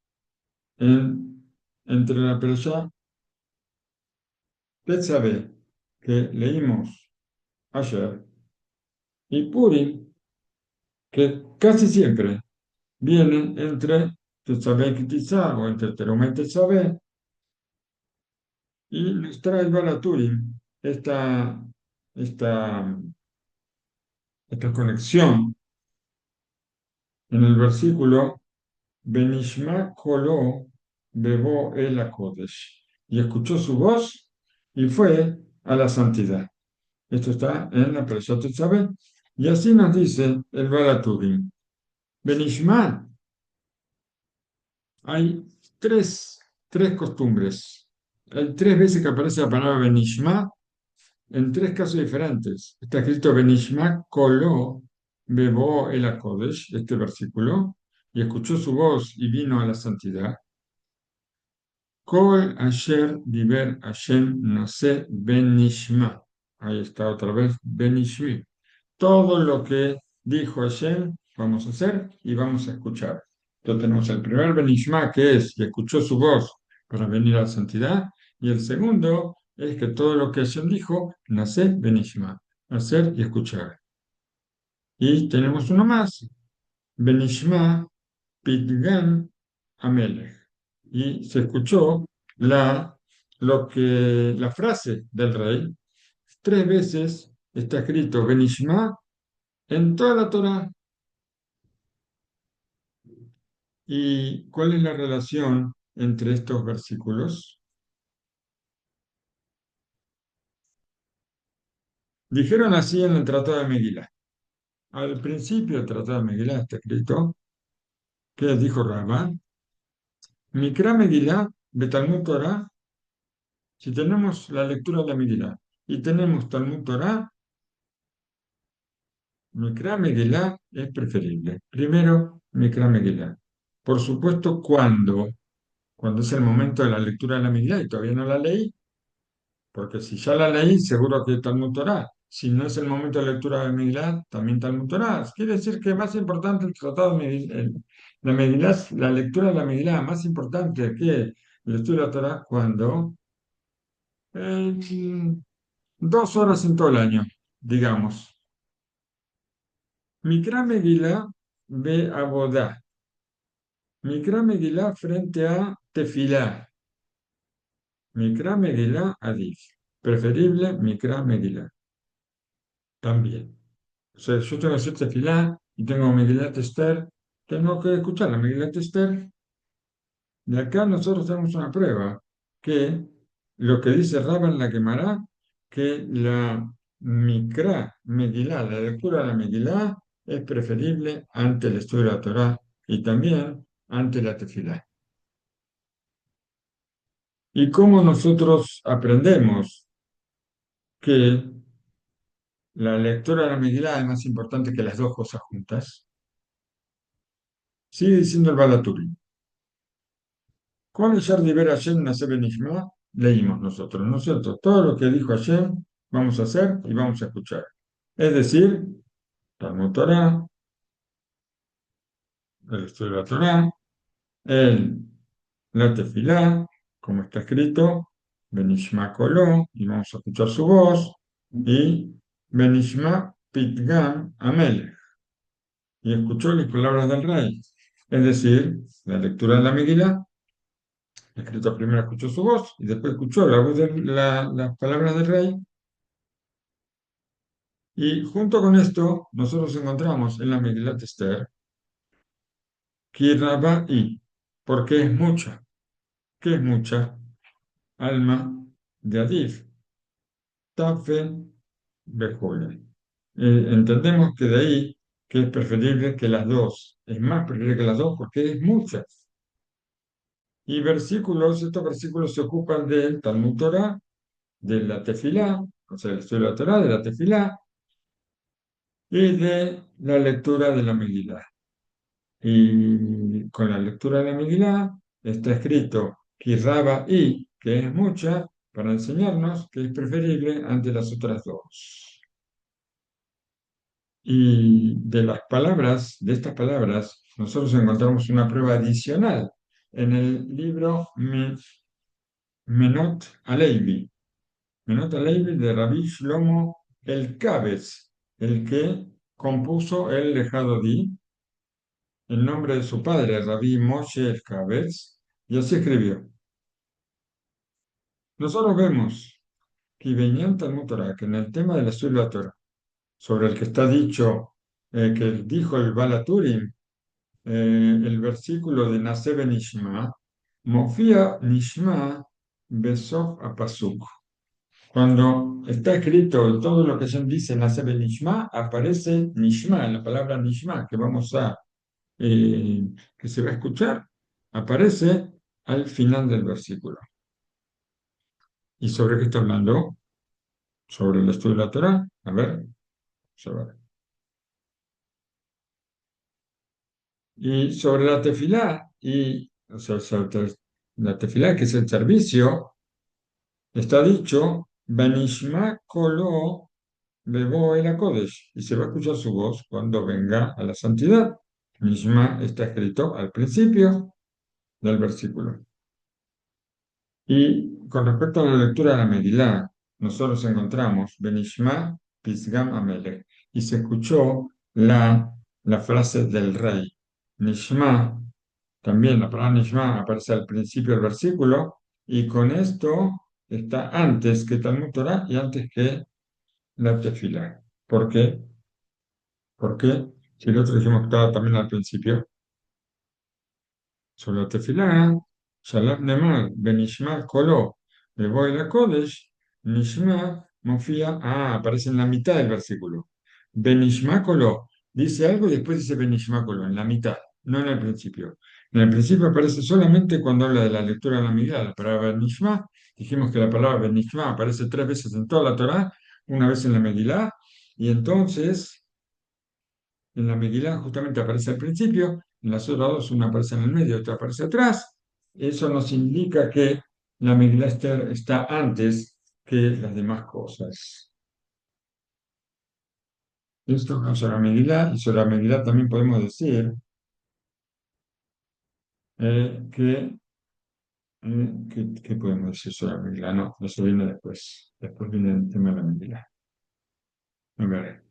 entre la Perashá Tetzaveh, que leímos ayer, y Purim, que casi siempre viene entre Tetzaveh y Kitizá, o entre Teruma y Tetzaveh, y nos trae el Balaturim, esta, esta conexión en el versículo Benishma Kolo Bebo el Kodesh, y escuchó su voz y fue a la santidad. Esto está en la Parashat Tetzaveh, y así nos dice el Balaturim. Benishma, hay tres costumbres. Hay tres veces que aparece la palabra Benishma en tres casos diferentes. Está escrito Benishma Kolo Bebo el Kodesh, este versículo, y escuchó su voz y vino a la santidad. Kol Asher Diber Hashem Nase Benishma. Ahí está otra vez Benishmi. Todo lo que dijo Hashem vamos a hacer y vamos a escuchar. Entonces tenemos el primer Benishma, que es y escuchó su voz para venir a la santidad, y el segundo es que todo lo que Hashem dijo, nace Benishma, hacer y escuchar. Y tenemos uno más, Benishma Pidgan Amelech. Y se escuchó la frase del rey. Tres veces está escrito Benishma en toda la Torah. ¿Y cuál es la relación entre estos versículos? Dijeron así en el Tratado de Megilá. Al principio del Tratado de Megilá está escrito, que dijo Rabán, Mikra Megilá, Betalmud Torah, si tenemos la lectura de la Megilá y tenemos Talmud Torah, Mikra Megilá es preferible. Primero, Mikra Megilá. Por supuesto, cuando es el momento de la lectura de la Megilá y todavía no la leí, porque si ya la leí, seguro que Talmud Torah. Si no es el momento de lectura de Megilá, también Talmud Torah. Quiere decir que más importante el tratado de la Megilá, la lectura de la Megilá, más importante que la lectura de la Torah cuando 2 horas en todo el año, digamos. Mikra Megilá ve Abodá. Mikra Megilá frente a Tefilá. Mikra Megilá Adif. Preferible Mikra Megilá. También. O sea, yo tengo que hacer tefilá y tengo Megilat Esther, tengo que escuchar la Megilat Esther. De acá nosotros tenemos una prueba, que lo que dice Rabban en la Gemara, que la Mikra Megilá, la lectura de la Megilá, es preferible ante el estudio de la Torá y también ante la tefilá. ¿Y cómo nosotros aprendemos que la lectura de la Megilá es más importante que las dos cosas juntas? Sigue diciendo el Balaturi. Con el Yardiber Hashem Nase Benishma, leímos nosotros, ¿no es cierto? Todo lo que dijo Hashem vamos a hacer y vamos a escuchar. Es decir, Talmud Torah, el estudio de la Torah, el, la tefilá, como está escrito, Benishma Koló, y vamos a escuchar su voz, y Benishma Pitgam Amelech, y escuchó las palabras del rey. Es decir, la lectura de la Megilá. Escrito primero escuchó su voz y después escuchó la voz de las palabras del rey. Y junto con esto, nosotros encontramos en la Megilat Esther, Kiraba y, porque es mucha. ¿Qué es mucha? Alma de Adif, Tafe, Bejole. Entendemos que de ahí que es preferible que las dos. Es más preferible que las dos porque es mucha. Y estos versículos se ocupan del Talmud Torah, de la Tefilá, o sea, el estudio de la Torah, de la Tefilá, y de la lectura de la Megilá. Y con la lectura de la Megilá está escrito Kirraba y, que es mucha, para enseñarnos que es preferible ante las otras dos. Y de estas palabras, nosotros encontramos una prueba adicional en el libro Menot Alevi, Menot Levi de Rabbi Shlomo el Kabetz, el que compuso el Lejadodí, en nombre de su padre, Rabbi Moshe el Kabetz, y así escribió. Nosotros vemos que Benyan Talmud Torah, que en el tema de la Estudio Torah, sobre el que está dicho, que dijo el Balaturim, el versículo de Nasebe Nishma, Mofia Nishma Besof Apasuk. Cuando está escrito todo lo que se dice Nasebe Nishma, aparece Nishma, la palabra Nishma, que vamos a, que se va a escuchar, aparece al final del versículo. ¿Y sobre qué está hablando? Sobre el estudio de la Torah. A ver, se va. Y sobre la tefilá, o sea, la tefilá, que es el servicio, está dicho, Benishma Kolo Bebo el Kodesh, y se va a escuchar su voz cuando venga a la santidad. Nishma está escrito al principio del versículo. Y con respecto a la lectura de la Megilá, nosotros encontramos Benishma Pisgam Amelech, y se escuchó la frase del rey. Nishma, también la palabra Nishma aparece al principio del versículo, y con esto está antes que Talmud Torah y antes que la Tefilá. ¿Por qué? Porque si el otro dijimos que estaba también al principio, sobre la tefilá, Shalab Nemar, Benishma Kolo, Beboy la Kodesh, Nishma Mofía, aparece en la mitad del versículo. Benishma Kolo, dice algo y después dice Benishma Kolo, en la mitad, no en el principio. En el principio aparece solamente cuando habla de la lectura de la Megilá, la palabra Benishma. Dijimos que la palabra Benishma aparece 3 veces en toda la Torá, una vez en la Megilá, y entonces en la Megilá justamente aparece al principio, en las otras dos una aparece en el medio y otra aparece atrás. Eso nos indica que la Megilá está antes que las demás cosas. Esto es sobre la Megilá, y sobre la Megilá también podemos decir ¿qué podemos decir sobre la Megilá? No, eso viene después. Después viene el tema de la Megilá. A ver.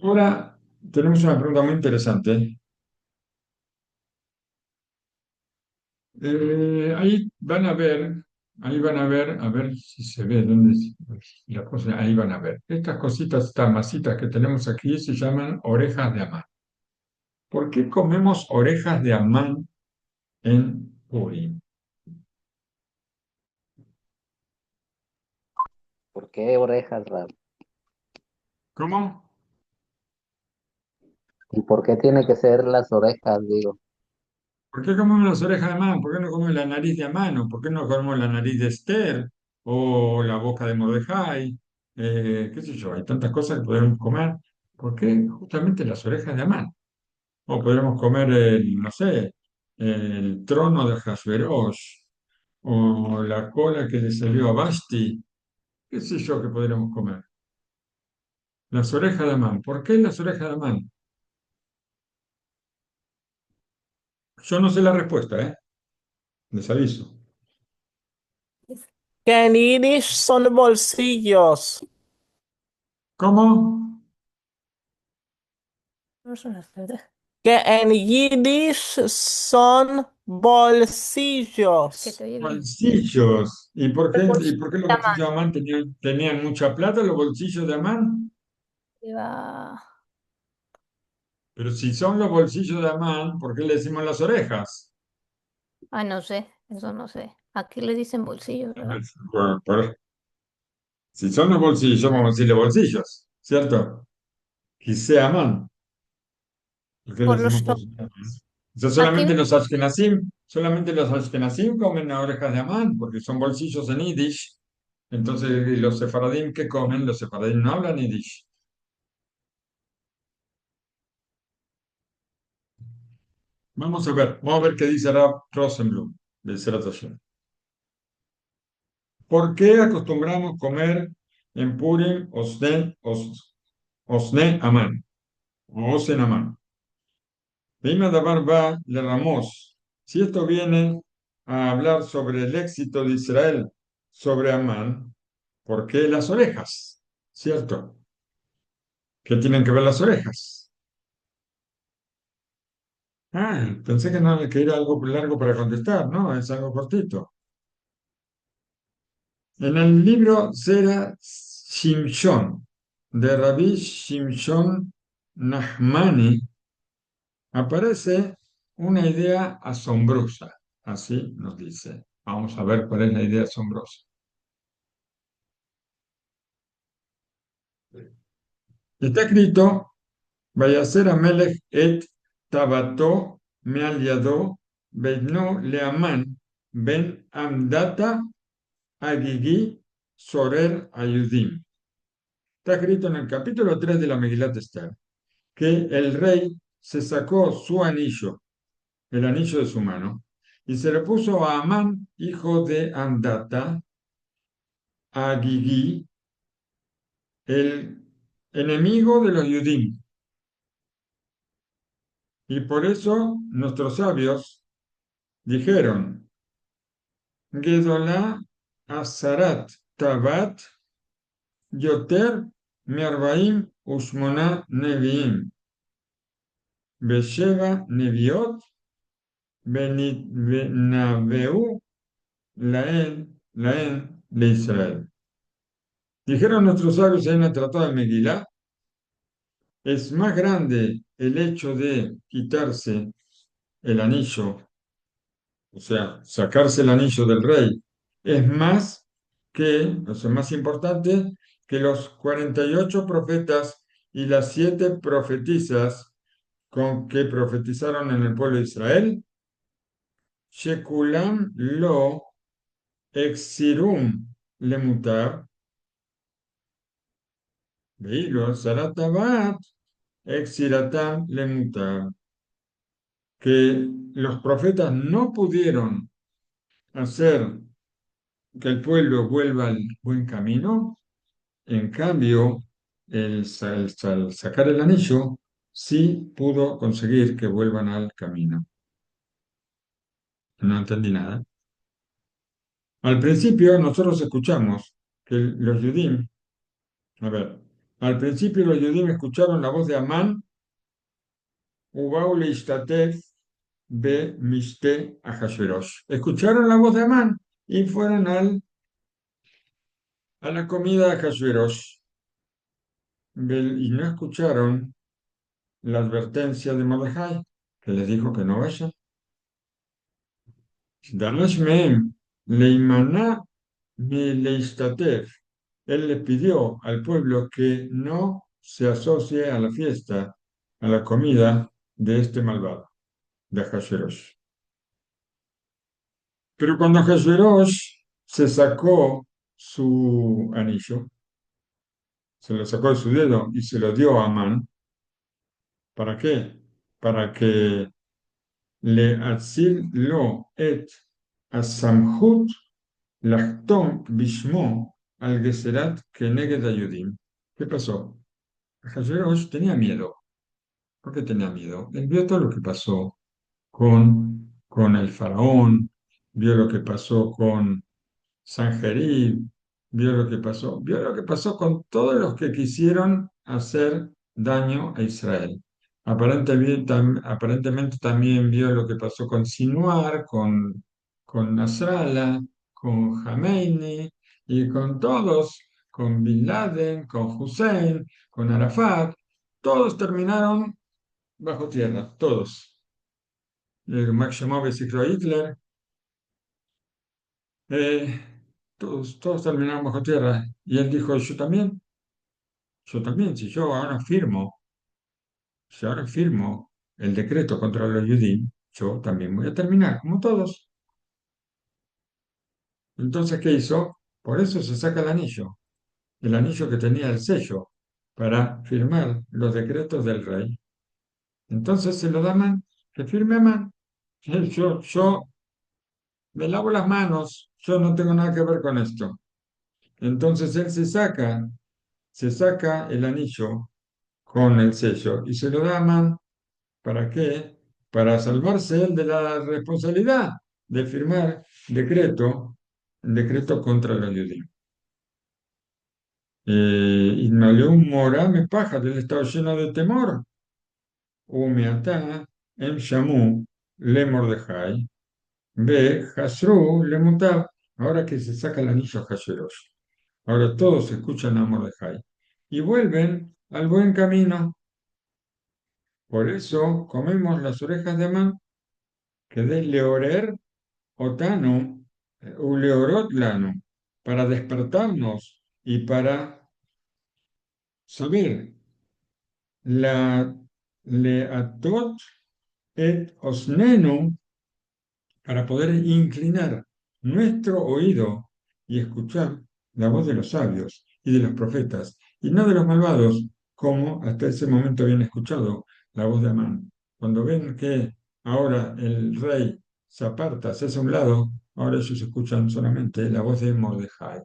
Ahora tenemos una pregunta muy interesante. Ahí van a ver si se ve dónde la cosa, ahí van a ver. Estas cositas, estas masitas que tenemos aquí se llaman orejas de Amán. ¿Por qué comemos orejas de Amán en Purim? ¿Por qué orejas, Rab? ¿Cómo? ¿Y por qué tiene que ser las orejas, digo? ¿Por qué comemos las orejas de Amán? ¿Por qué no comemos la nariz de Amán? ¿O por qué no comemos la nariz de Esther? ¿O la boca de Mordejai? ¿Qué sé yo? Hay tantas cosas que podemos comer. ¿Por qué justamente las orejas de Amán? O podríamos comer no sé, el trono de Hashverosh, o la cola que le salió a Vashti, qué sé yo que podríamos comer. Las orejas de Amán. ¿Por qué las orejas de Amán? Yo no sé la respuesta, ¿eh? Les aviso. Que en Yiddish son bolsillos. ¿Cómo? No son las verdad. Que en Yiddish son Que bolsillos. te oye bien. Bolsillos. El ¿Y bolsillo por qué los de bolsillos de Amán tenían mucha plata, los bolsillos de Amán? Amán. Pero si son los bolsillos de Amán, ¿por qué le decimos las orejas? Ay, no sé, eso no sé. Aquí le dicen bolsillo, ¿verdad? Si son los bolsillos, vamos a decirle bolsillos, ¿cierto? Quise Amán. ¿Por qué le Por los decimos to- bolsillos? O sea, Aquí solamente los Ashkenazim comen orejas de Amán, porque son bolsillos en Yiddish. Entonces, ¿y los sefaradim qué comen? Los sefaradim no hablan Yiddish. Vamos a ver qué dice Rab Rosenblum de Serat Hashem. ¿Por qué acostumbramos comer en Purim Osne Amán? O Osen Amán. Dime Dabar va le Ramos. Si esto viene a hablar sobre el éxito de Israel sobre Amán. ¿Por qué las orejas? ¿Cierto? ¿Qué tienen que ver las orejas? Ah, pensé que, no, que era algo largo para contestar, ¿no? Es algo cortito. En el libro Sera Shimshon, de Rabbi Shimshon Nachmani, aparece una idea asombrosa. Así nos dice. Vamos a ver cuál es la idea asombrosa. Está escrito, Vayaser Amelech et Tabato meal yado beitno leaman ben Amdata Agigi Sorer Ayudim. Está escrito en el capítulo 3 de la Megilat Esther, que el rey se sacó su anillo, el anillo de su mano, y se le puso a Amán, hijo de Amdata, Agigi, el enemigo de los Yudim. Y por eso nuestros sabios dijeron, Gedolá Azarat Tabat Yoter Mearbaim Ushmona Neviim Besheva Neviot Benaveu Laen de Israel. Dijeron nuestros sabios en el Tratado de Megilá, es más grande el hecho de quitarse el anillo, o sea, sacarse el anillo del rey, es más que, o sea, más importante que los 48 profetas y las 7 profetisas con que profetizaron en el pueblo de Israel. Shekulam lo exirum lemutar, veilo saratabat exiratam lemutar, que los profetas no pudieron hacer que el pueblo vuelva al buen camino, en cambio, al sacar el anillo, sí pudo conseguir que vuelvan al camino. No entendí nada. Al principio nosotros escuchamos que los Yudim, a ver, al principio los Yudim escucharon la voz de Amán, Ubau leishtatef be mishte Ahashverosh. Escucharon la voz de Amán y fueron a la comida de Ahashverosh. Y no escucharon la advertencia de Mordejai, que les dijo que no vayan. Darash mehem leimaná mi leistatef. Él le pidió al pueblo que no se asocie a la fiesta, a la comida de este malvado, de Ahasverosh. Pero cuando Ahasverosh se sacó su anillo, se lo sacó de su dedo y se lo dio a Amán, ¿para qué? Para que le atzil lo et asamhut lachtom bishmo al geserat keneged ayudim. ¿Qué pasó? Ahasverosh tenía miedo. ¿Por qué tenía miedo? Él vio todo lo que pasó con el faraón, vio lo que pasó con Sanjerib, vio lo que pasó con todos los que quisieron hacer daño a Israel. Aparentemente también vio lo que pasó con Sinuar, con Nasrallah, con Jameini y con todos, con Bin Laden, con Hussein, con Arafat. Todos terminaron bajo tierra, todos. Max Shemovitz y Hitler, eh, todos terminaron bajo tierra. Y él dijo, yo también, si ahora firmo el decreto contra los judíos, yo también voy a terminar, como todos. Entonces, ¿qué hizo? Por eso se saca el anillo que tenía el sello, para firmar los decretos del rey. Entonces se lo da a Man, que firme a Man. Yo me lavo las manos, yo no tengo nada que ver con esto. Entonces él se saca el anillo con el sello y se lo da a Man. ¿Para qué? Para salvarse él de la responsabilidad de firmar decreto el decreto contra los judíos. Ismaleum Morá me paja, él estaba lleno de temor. Umeatá, Em Shamu, Le Mordejai, Ve, Hasru, Le Mutab. Ahora que se saca el anillo Hasherosh. Ahora todos escuchan a Mordejai y vuelven al buen camino. Por eso comemos las orejas de Amán, que de leorer otanu, uleorot lanu, para despertarnos y para saber la leatot et osnenu, para poder inclinar nuestro oído y escuchar la voz de los sabios y de los profetas, y no de los malvados, como hasta ese momento habían escuchado la voz de Amán. Cuando ven que ahora el rey se aparta, se hace a un lado, ahora ellos escuchan solamente la voz de Mordejai.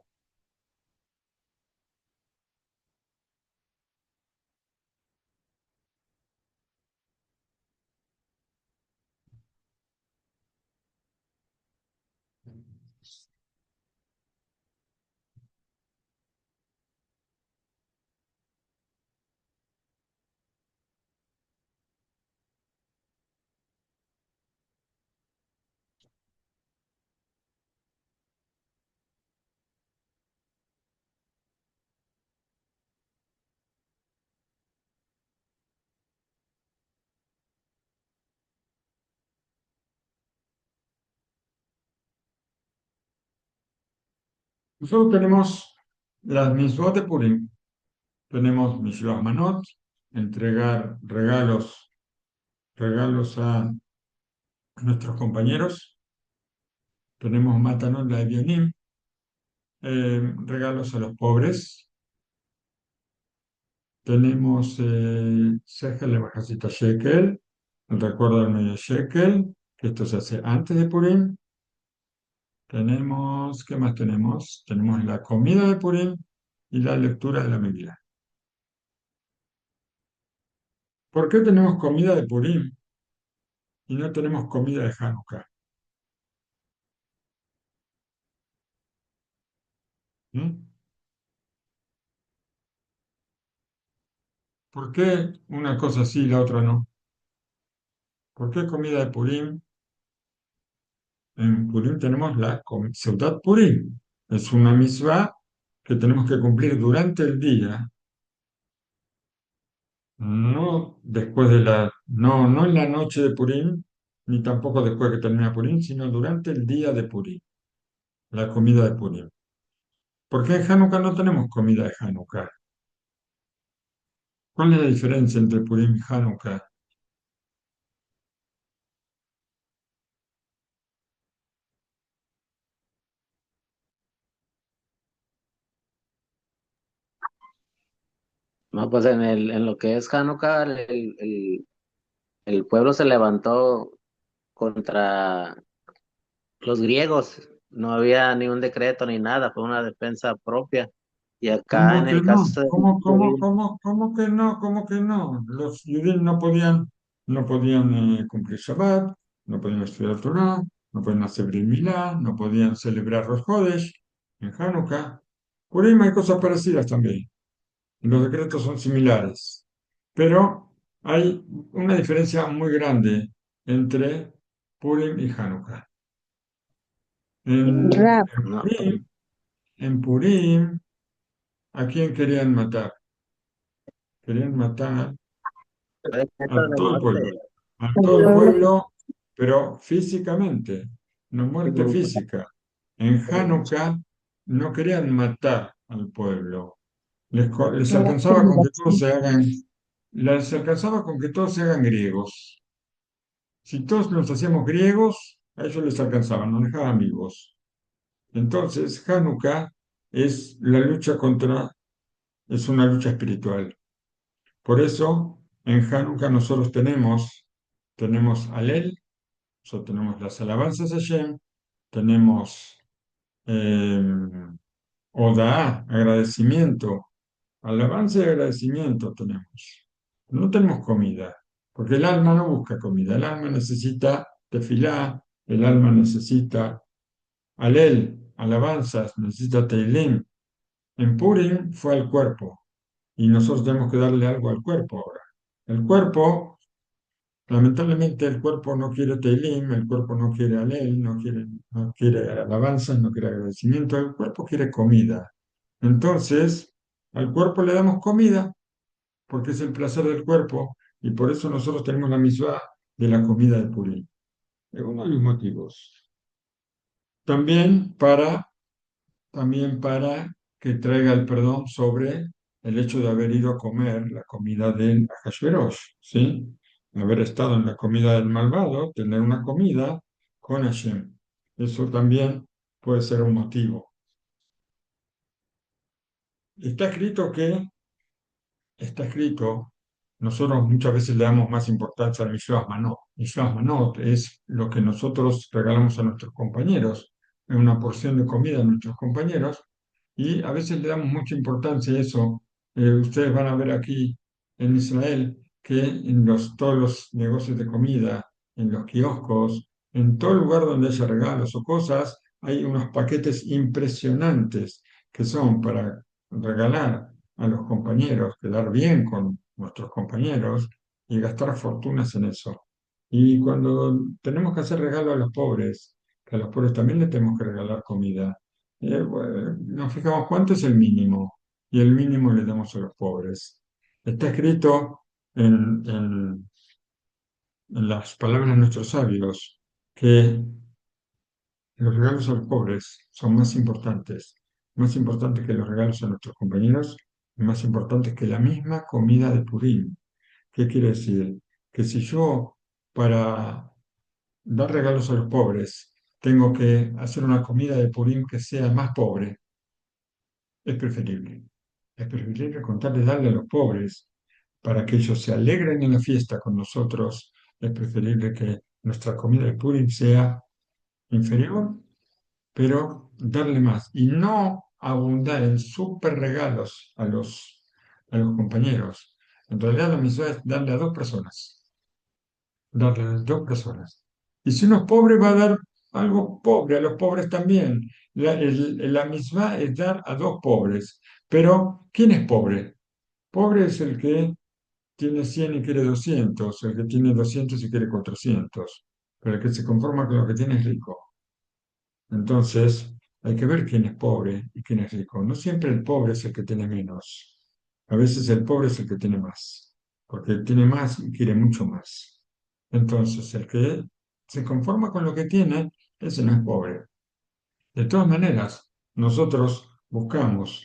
Nosotros tenemos las Mitzvot de Purim, tenemos Mishloach Manot, entregar regalos a nuestros compañeros, tenemos Matanot la Evionim, regalos a los pobres, tenemos Sejel de Bajacita Shekel, el recuerdo del medio Shekel, que esto se hace antes de Purim. Tenemos, ¿qué más tenemos? Tenemos la comida de Purim y la lectura de la Biblia. ¿Por qué tenemos comida de Purim y no tenemos comida de Hanukkah? ¿Mm? ¿Por qué una cosa sí y la otra no? ¿Por qué comida de Purim? En Purim tenemos la Seudat Purim. Es una misvá que tenemos que cumplir durante el día, no después de no en la noche de Purim, ni tampoco después que termina Purim, sino durante el día de Purim, la comida de Purim. ¿Por qué en Hanukkah no tenemos comida de Hanukkah? ¿Cuál es la diferencia entre Purim y Hanukkah? No, pues en lo que es Hanukkah, el pueblo se levantó contra los griegos. No había ni un decreto ni nada, fue una defensa propia. Y acá ¿Cómo en que el no? caso de ¿Cómo, Purim, cómo que no? ¿Cómo que no? Los judíos no podían cumplir Shabbat, no podían estudiar Torah, no podían hacer Brit Milá, no podían celebrar Rosh Hodesh en Hanukkah. Purim hay cosas parecidas también. Los decretos son similares, pero hay una diferencia muy grande entre Purim y Hanukkah. En, Rap, en no, Purim, en Purim, ¿a quién querían matar? Querían matar fue a decreto de todo el muerte. pueblo, a todo el pueblo, pero físicamente, no muerte física. En Hanukkah no querían matar al pueblo, les alcanzaba con que todos les alcanzaba con que todos se hagan griegos. Si todos nos hacíamos griegos, a ellos les alcanzaba, nos dejaban vivos. Entonces, Hanukkah es una lucha espiritual. Por eso, en Hanukkah nosotros tenemos Alel, tenemos las alabanzas a Hashem, tenemos eh, Odaá, agradecimiento, alabanza y agradecimiento tenemos. No tenemos comida, porque el alma no busca comida, el alma necesita tefilá, el alma necesita Alel, alabanzas, necesita Teilim. En Purim fue al cuerpo y nosotros tenemos que darle algo al cuerpo ahora. El cuerpo, lamentablemente, el cuerpo no quiere Teilim, el cuerpo no quiere Alel, no quiere alabanzas, no quiere agradecimiento, el cuerpo quiere comida. Entonces, al cuerpo le damos comida porque es el placer del cuerpo y por eso nosotros tenemos la misma de la comida de Purim. Es uno de los motivos. También para que traiga el perdón sobre el hecho de haber ido a comer la comida del Ahashverosh, ¿sí? Haber estado en la comida del malvado, tener una comida con Hashem. Eso también puede ser un motivo. Está escrito que está escrito, nosotros muchas veces le damos más importancia al Mishloach Manot. Mishloach Manot es lo que nosotros regalamos a nuestros compañeros, es una porción de comida a nuestros compañeros, y a veces le damos mucha importancia a eso. Ustedes van a ver aquí en Israel que en todos los negocios de comida, en los kioscos, en todo lugar donde haya regalos o cosas, hay unos paquetes impresionantes que son para regalar a los compañeros, quedar bien con nuestros compañeros y gastar fortunas en eso. Y cuando tenemos que hacer regalo a los pobres, que a los pobres también les tenemos que regalar comida, bueno, nos fijamos cuánto es el mínimo y el mínimo le damos a los pobres. Está escrito en las palabras de nuestros sabios que los regalos a los pobres son más importantes que los regalos a nuestros compañeros, y más importantes que la misma comida de Purim. ¿Qué quiere decir? Que si yo, para dar regalos a los pobres, tengo que hacer una comida de Purim que sea más pobre, es preferible. Es preferible contarle darle a los pobres para que ellos se alegren en la fiesta con nosotros. Es preferible que nuestra comida de Purim sea inferior, pero darle más y no abundar en super regalos a los compañeros. En realidad la misión es darle a dos personas, darle a dos personas. Y si uno es pobre, va a dar algo pobre, a los pobres también. La misma es dar a dos pobres. Pero, ¿quién es pobre? Pobre es el que tiene 100 y quiere 200, el que tiene 200 y quiere 400, pero el que se conforma con lo que tiene es rico. Entonces, hay que ver quién es pobre y quién es rico. No siempre el pobre es el que tiene menos. A veces el pobre es el que tiene más, porque tiene más y quiere mucho más. Entonces, el que se conforma con lo que tiene, ese no es pobre. De todas maneras, nosotros buscamos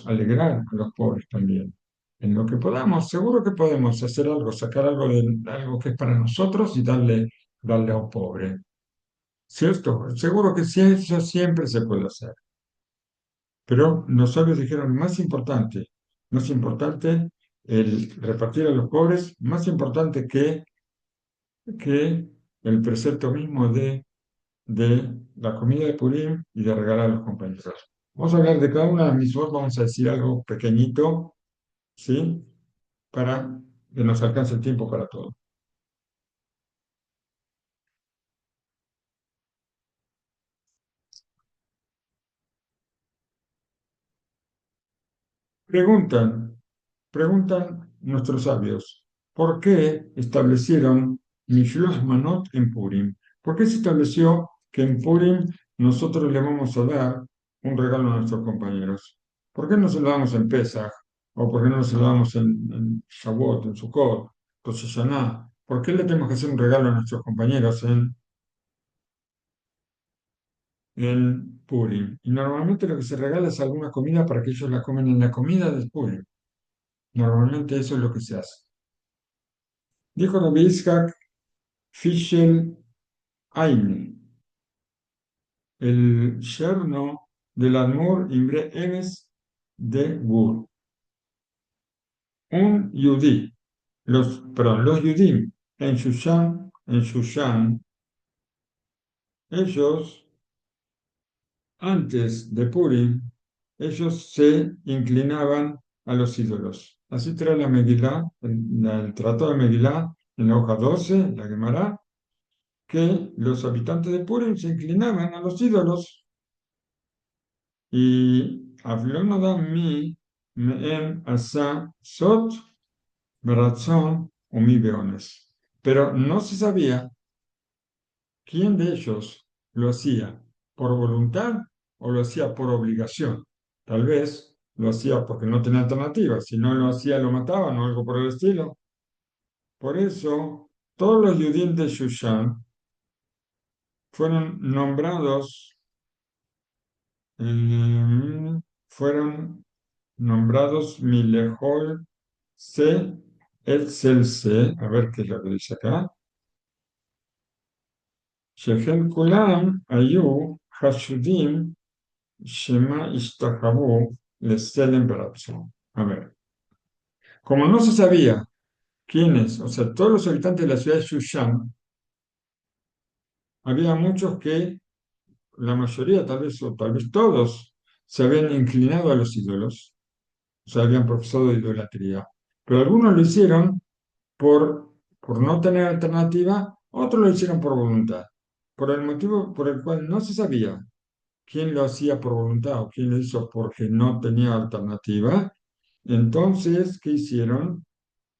alegrar a los pobres también. En lo que podamos, seguro que podemos hacer algo, sacar algo de algo que es para nosotros y darle a un pobre. ¿Cierto? Seguro que sí, eso siempre se puede hacer. Pero los sabios dijeron, más importante el repartir a los pobres, más importante que el precepto mismo de la comida de Purim y de regalar a los compañeros. Vamos a hablar de cada una de mis voz, vamos a decir algo pequeñito, ¿sí? Para que nos alcance el tiempo para todo. Preguntan, Preguntan nuestros sabios, ¿por qué establecieron Mishloach Manot en Purim? ¿Por qué se estableció que en Purim nosotros le vamos a dar un regalo a nuestros compañeros? ¿Por qué no se lo damos en Pesach? ¿O por qué no se lo damos en Shavuot, en Sukkot, Rosh Hashanah? ¿Por qué le tenemos que hacer un regalo a nuestros compañeros en Purim? Y normalmente lo que se regala es alguna comida para que ellos la comen en la comida de Purim. Normalmente eso es lo que se hace. Dijo Rabbi Isaac Fischel Aine, el yerno del Admor Imre Emes de Gur. Un yudí, los yudim en Shushan, ellos, antes de Purim, ellos se inclinaban a los ídolos. Así trae la Megilá, el Tratado de Megilá, en la hoja 12, la Gemara, que los habitantes de Purim se inclinaban a los ídolos y habló no mi meem asa sot beratzon o mi beones. Pero no se sabía quién de ellos lo hacía por voluntad o lo hacía por obligación. Tal vez lo hacía porque no tenía alternativa. Si no lo hacía, lo mataban o algo por el estilo. Por eso, todos los judíos de Shushan fueron nombrados, eh, fueron nombrados Milejol Se Etzel Se, a ver qué es lo que dice acá. Shechel Kulam Ayu Hashudim Shema Ishtahabu Leselem Beratzon. A ver, como no se sabía quiénes, o sea, todos los habitantes de la ciudad de Shushan, había muchos que, la mayoría tal vez, o tal vez todos, se habían inclinado a los ídolos, o sea, habían profesado idolatría. Pero algunos lo hicieron por no tener alternativa, otros lo hicieron por voluntad, por el motivo por el cual no se sabía quién lo hacía por voluntad o quién lo hizo porque no tenía alternativa. Entonces, ¿qué hicieron?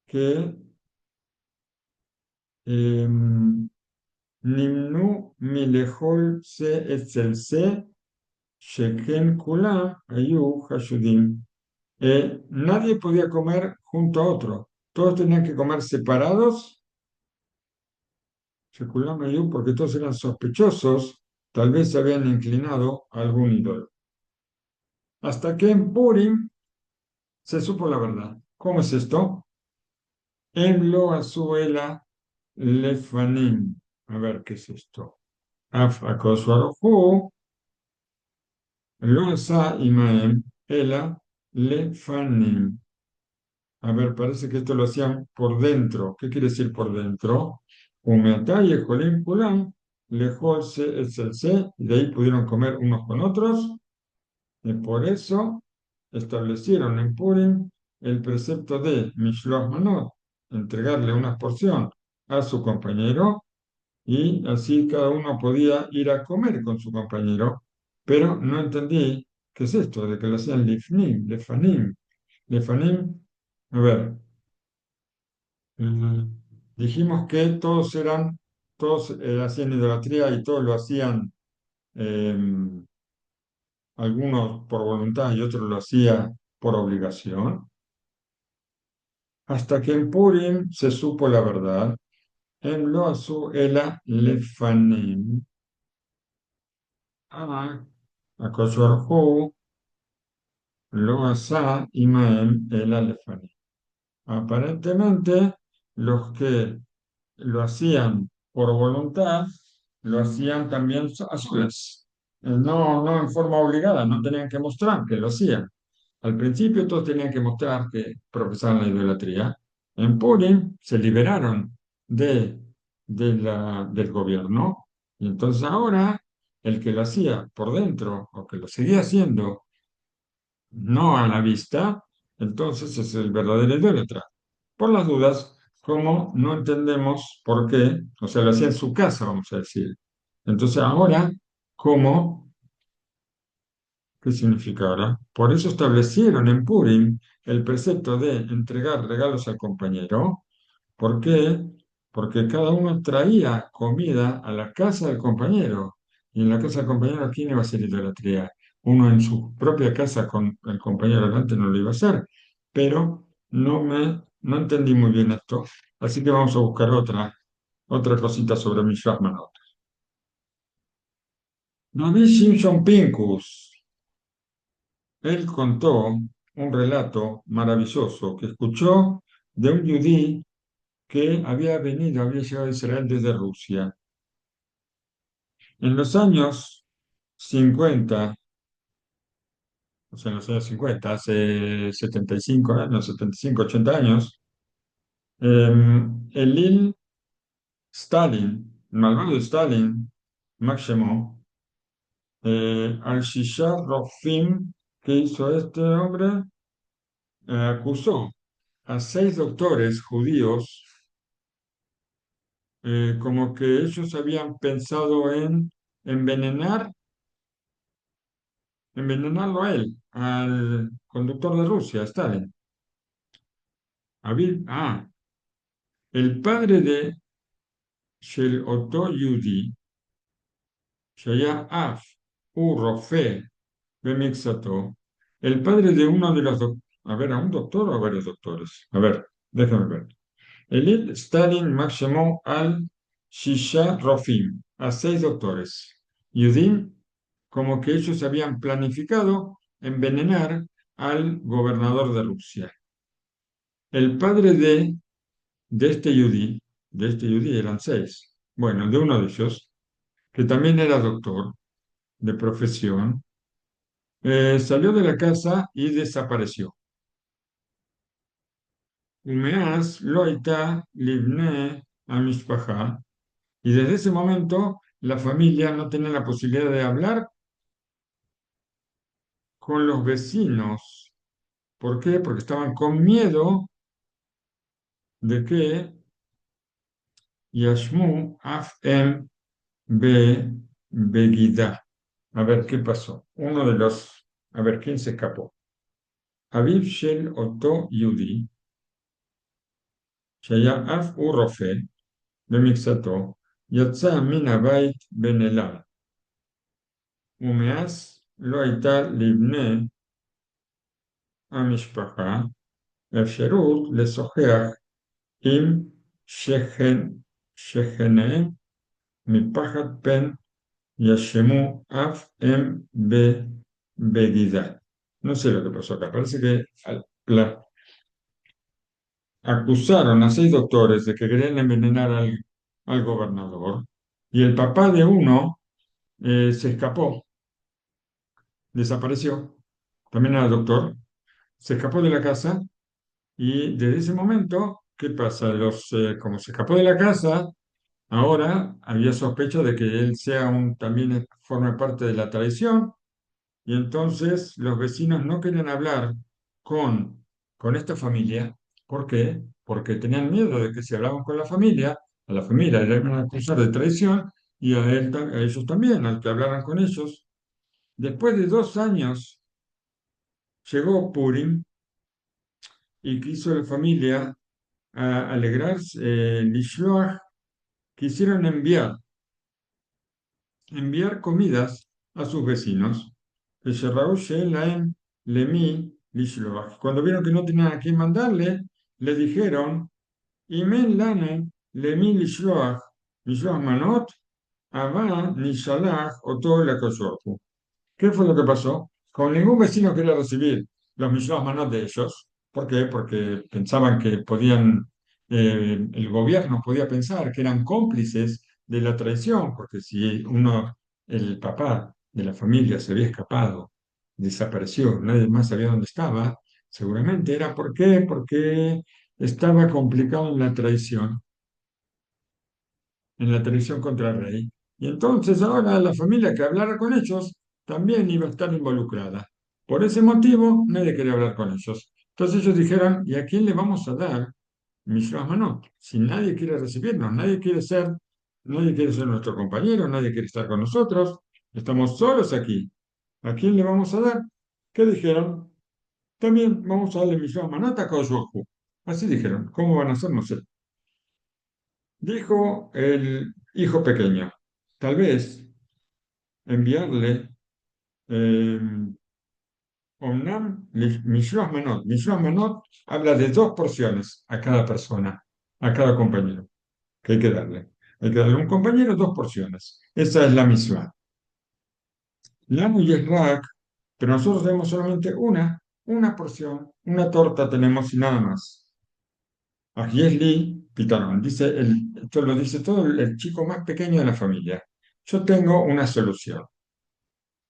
Que Nimnu milejol se etzelse sheken kula ayu hashudim. Nadie podía comer junto a otro. Todos tenían que comer separados, shekulam ayu, porque todos eran sospechosos, tal vez se habían inclinado a algún ídolo. Hasta que en Purim se supo la verdad. ¿Cómo es esto? En lo azuela lefanim. A ver, ¿qué es esto? Af akoswarohu lo asa imaem ela lefanim. A ver, parece que esto lo hacían por dentro. ¿Qué quiere decir por dentro? Umeatá y ejolim kulam lejol se se, y de ahí pudieron comer unos con otros. Y por eso establecieron en Purim el precepto de Mishloach Manot, entregarle una porción a su compañero y así cada uno podía ir a comer con su compañero, pero no entendí qué es esto de que lo hacían lifnim, lefanim. Lefanim, a ver, mm, dijimos que todos hacían idolatría y todos lo hacían, algunos por voluntad y otros lo hacían por obligación, hasta que en Purim se supo la verdad, en lo asu ela lefanim. Ah, Akosharhu lo asa imaem el alefani. Aparentemente, los que lo hacían por voluntad, lo hacían también a solas. No en forma obligada, no tenían que mostrar que lo hacían. Al principio todos tenían que mostrar que profesaban la idolatría. En Purim se liberaron de, del gobierno y entonces ahora el que lo hacía por dentro o que lo seguía haciendo no a la vista, entonces es el verdadero idólatra. Por las dudas, como no entendemos por qué, o sea, lo hacía en su casa, vamos a decir. Entonces ahora, ¿cómo? ¿Qué significa ahora? Por eso establecieron en Purim el precepto de entregar regalos al compañero. ¿Por qué? Porque cada uno traía comida a la casa del compañero. Y en la casa del compañero, ¿quién iba a hacer idolatría? Uno en su propia casa con el compañero delante no lo iba a hacer. Pero no entendí muy bien esto. Así que vamos a buscar otra cosita sobre Mishras Manot. Rabbi Shimshon Pincus. Él contó un relato maravilloso que escuchó de un yudí que había llegado a Israel desde Rusia. En los años 50, o sea, en los años 50, hace 75 años, 75, 80 años, Elil Stalin, el malvado Stalin, Máximo, al-Shisha Rofim, que hizo este hombre, acusó a 6 doctores judíos, como que ellos habían pensado en envenenar envenenarlo a él, al conductor de Rusia, a Stalin. El padre de Shel Otto Yudi, Shaya Af, Rofe, Bemixato, el padre de uno de los doctores, a ver, ¿a un doctor o a varios doctores? A ver, déjame ver. Elit Stalin Maximó al Shisha Rofim, a 6 doctores. Yudim, como que ellos habían planificado envenenar al gobernador de Rusia. El padre de este Yudí eran 6. Bueno, de uno de ellos, que también era doctor de profesión, salió de la casa y desapareció. Umeaz lo הייתה לבני המשפחה, y desde ese momento la familia no tenía la posibilidad de hablar con los vecinos. ¿Por qué? Porque estaban con miedo de que Yashmu af em be begida. A ver, ¿qué pasó? A ver, ¿quién se escapó? Aviv shel Otto Yudi, שהיה אף הוא רופא במקצתו, יצא מן הבית ונעלם, ומאז לא הייתה לבני המשפחה אפשרות לשוחח עם שכניהם מפחד פן יאשימו אף הם בבגידה. No sé lo que pasó acá. Parece que acusaron a 6 doctores de que querían envenenar al gobernador y el papá de uno se escapó, desapareció, también era doctor, se escapó de la casa y desde ese momento, ¿qué pasa? Como se escapó de la casa, ahora había sospecha de que él también forme parte de la traición y entonces los vecinos no querían hablar con esta familia. ¿Por qué? Porque tenían miedo de que si hablaban con a la familia le iban a acusar de traición y a ellos también, al que hablaran con ellos. Después de 2 años llegó Purim y quiso la familia alegrarse, Lishloach, quisieron enviar comidas a sus vecinos. Cuando vieron que no tenían a quién mandarle, le dijeron, Imen lanu lemi lishloach, lishloach manot, abba nishalach oto lakoshorhu. ¿Qué fue lo que pasó? Con ningún vecino quería recibir los Mishloach Manot de ellos. ¿Por qué? Porque pensaban que el gobierno podía pensar que eran cómplices de la traición, porque si el papá de la familia se había escapado, desapareció, nadie más sabía dónde estaba, seguramente era ¿por qué? Porque estaba complicado en la traición contra el rey. Y entonces ahora la familia que hablara con ellos también iba a estar involucrada. Por ese motivo, nadie quería hablar con ellos. Entonces ellos dijeron, ¿y a quién le vamos a dar Mishloach Manot? Si nadie quiere recibirnos, nadie quiere ser nuestro compañero, nadie quiere estar con nosotros, estamos solos aquí. ¿A quién le vamos a dar? ¿Qué dijeron? También vamos a darle Mishloach Manot a Kaush Hu. Así dijeron, ¿cómo van a ser? No sé. Dijo el hijo pequeño, tal vez enviarle eh, Omnam Mishloach Manot. Mishloach Manot habla de 2 porciones a cada persona, a cada compañero, que hay que darle. Hay que darle a un compañero 2 porciones. Esa es la Mishloach. Lamu y Esrak, pero nosotros tenemos solamente una porción, una torta tenemos y nada más. Agiesli Pitarón, esto lo dice todo el chico más pequeño de la familia. Yo tengo una solución.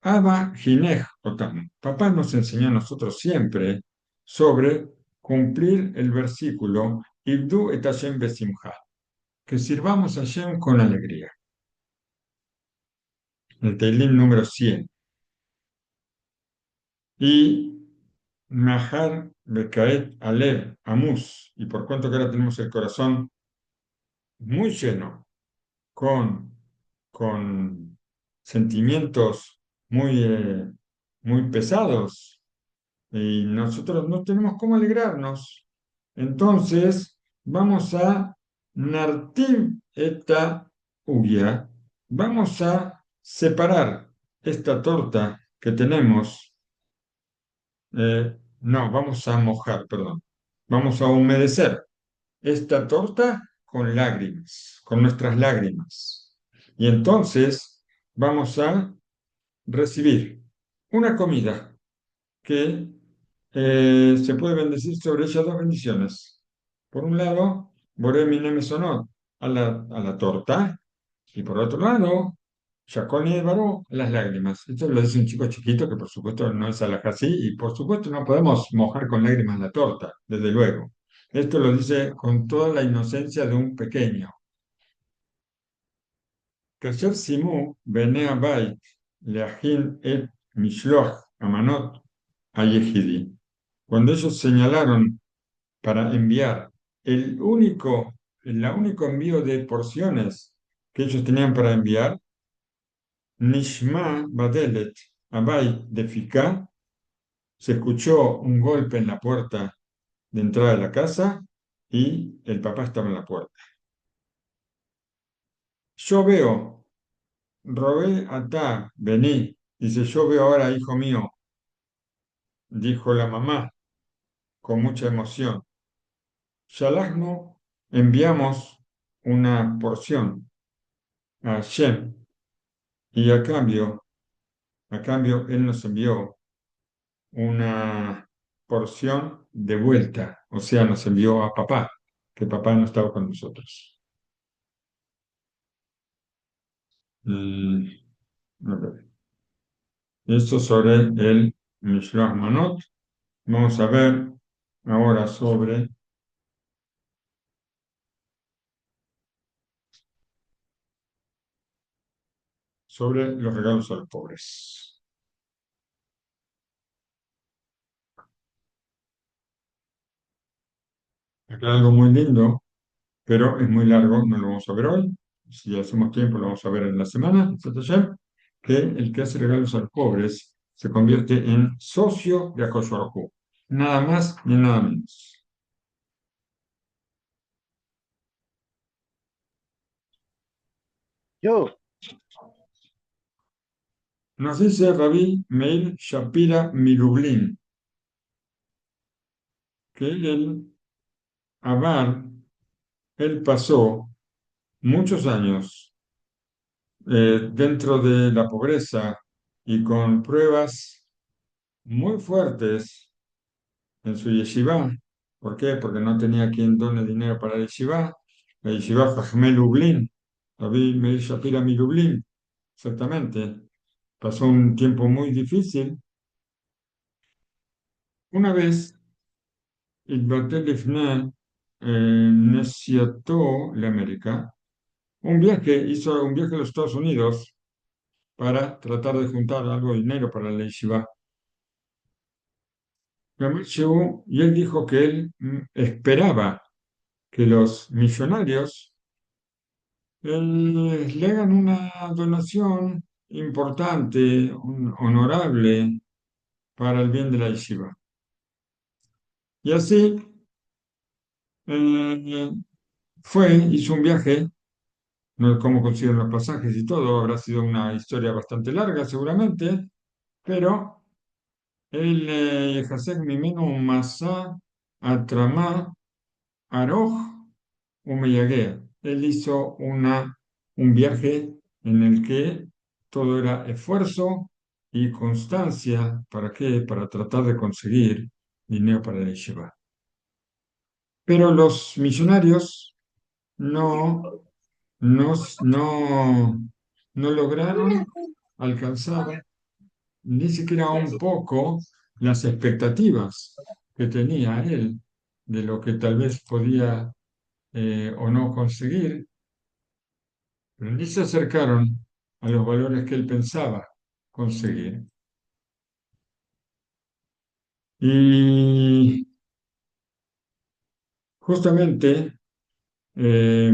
Abba Hinej Otam. Papá nos enseñó a nosotros siempre sobre cumplir el versículo Ibdu et Hashem besimcha, que sirvamos a Hashem con alegría. El Teilim número 100. Y Mahar Bekaet Alev Amus, y por cuanto que ahora tenemos el corazón muy lleno con sentimientos muy muy pesados y nosotros no tenemos cómo alegrarnos. Entonces, vamos a Nartiv eta Ugia. Vamos a separar esta torta que tenemos. No, vamos a mojar, perdón. Vamos a humedecer esta torta con lágrimas, con nuestras lágrimas. Y entonces vamos a recibir una comida que se puede bendecir sobre ella dos bendiciones. Por un lado, Boré Mineme Sonot a la torta, y por otro lado, Shakoni de Baró, las lágrimas. Esto lo dice un chico chiquito que por supuesto no es alajá y por supuesto no podemos mojar con lágrimas la torta, desde luego. Esto lo dice con toda la inocencia de un pequeño. כאשר סיימו בני הבית להכין את משלוח המנות היחידי, cuando ellos señalaron para enviar el único envío de porciones que ellos tenían para enviar, Nishma Badelet Abay de Ficá, se escuchó un golpe en la puerta de entrada de la casa y el papá estaba en la puerta. Yo veo, Robé Atá, vení, dice, yo veo ahora, hijo mío, dijo la mamá con mucha emoción. Shalachnu, enviamos una porción a Hashem y a cambio él nos envió una porción de vuelta, o sea, nos envió a papá, que papá no estaba con nosotros. A ver. Esto sobre el Mishloach Manot. Vamos a ver ahora sobre los regalos a los pobres. Acá hay algo muy lindo, pero es muy largo, no lo vamos a ver hoy. Si hacemos tiempo, lo vamos a ver en la semana, etcétera, que el que hace regalos a los pobres se convierte en socio de Akadosh Baruj Hu. Nada más ni nada menos. Yo, Nos dice Rabí Meir Shapira Milublin que él pasó muchos años dentro de la pobreza y con pruebas muy fuertes en su yeshiva. ¿Por qué? Porque no tenía quien done dinero para la yeshiva Jajmel Lublin, Rabí Meir Shapira Milublin, exactamente. Pasó un tiempo muy difícil. Una vez התבטל לפני נסיעתו לאמérica, hizo un viaje a los Estados Unidos para tratar de juntar algo de dinero para la yeshiva. Y él dijo que él esperaba que los millonarios le hagan una donación importante, honorable para el bien de la yeshiva. Y así eh, hizo un viaje, no sé cómo consiguieron los pasajes y todo, habrá sido una historia bastante larga seguramente, pero él, Hasek Mimenu Masá, Atramá, Aroj, Umeyaguea. Él hizo un viaje en el que todo era esfuerzo y constancia. ¿Para qué? Para tratar de conseguir dinero para la yeshiva. Pero los millonarios no, no, no, no lograron alcanzar ni siquiera un poco las expectativas que tenía él de lo que tal vez podía o no conseguir, pero ni se acercaron a los valores que él pensaba conseguir. Y justamente eh,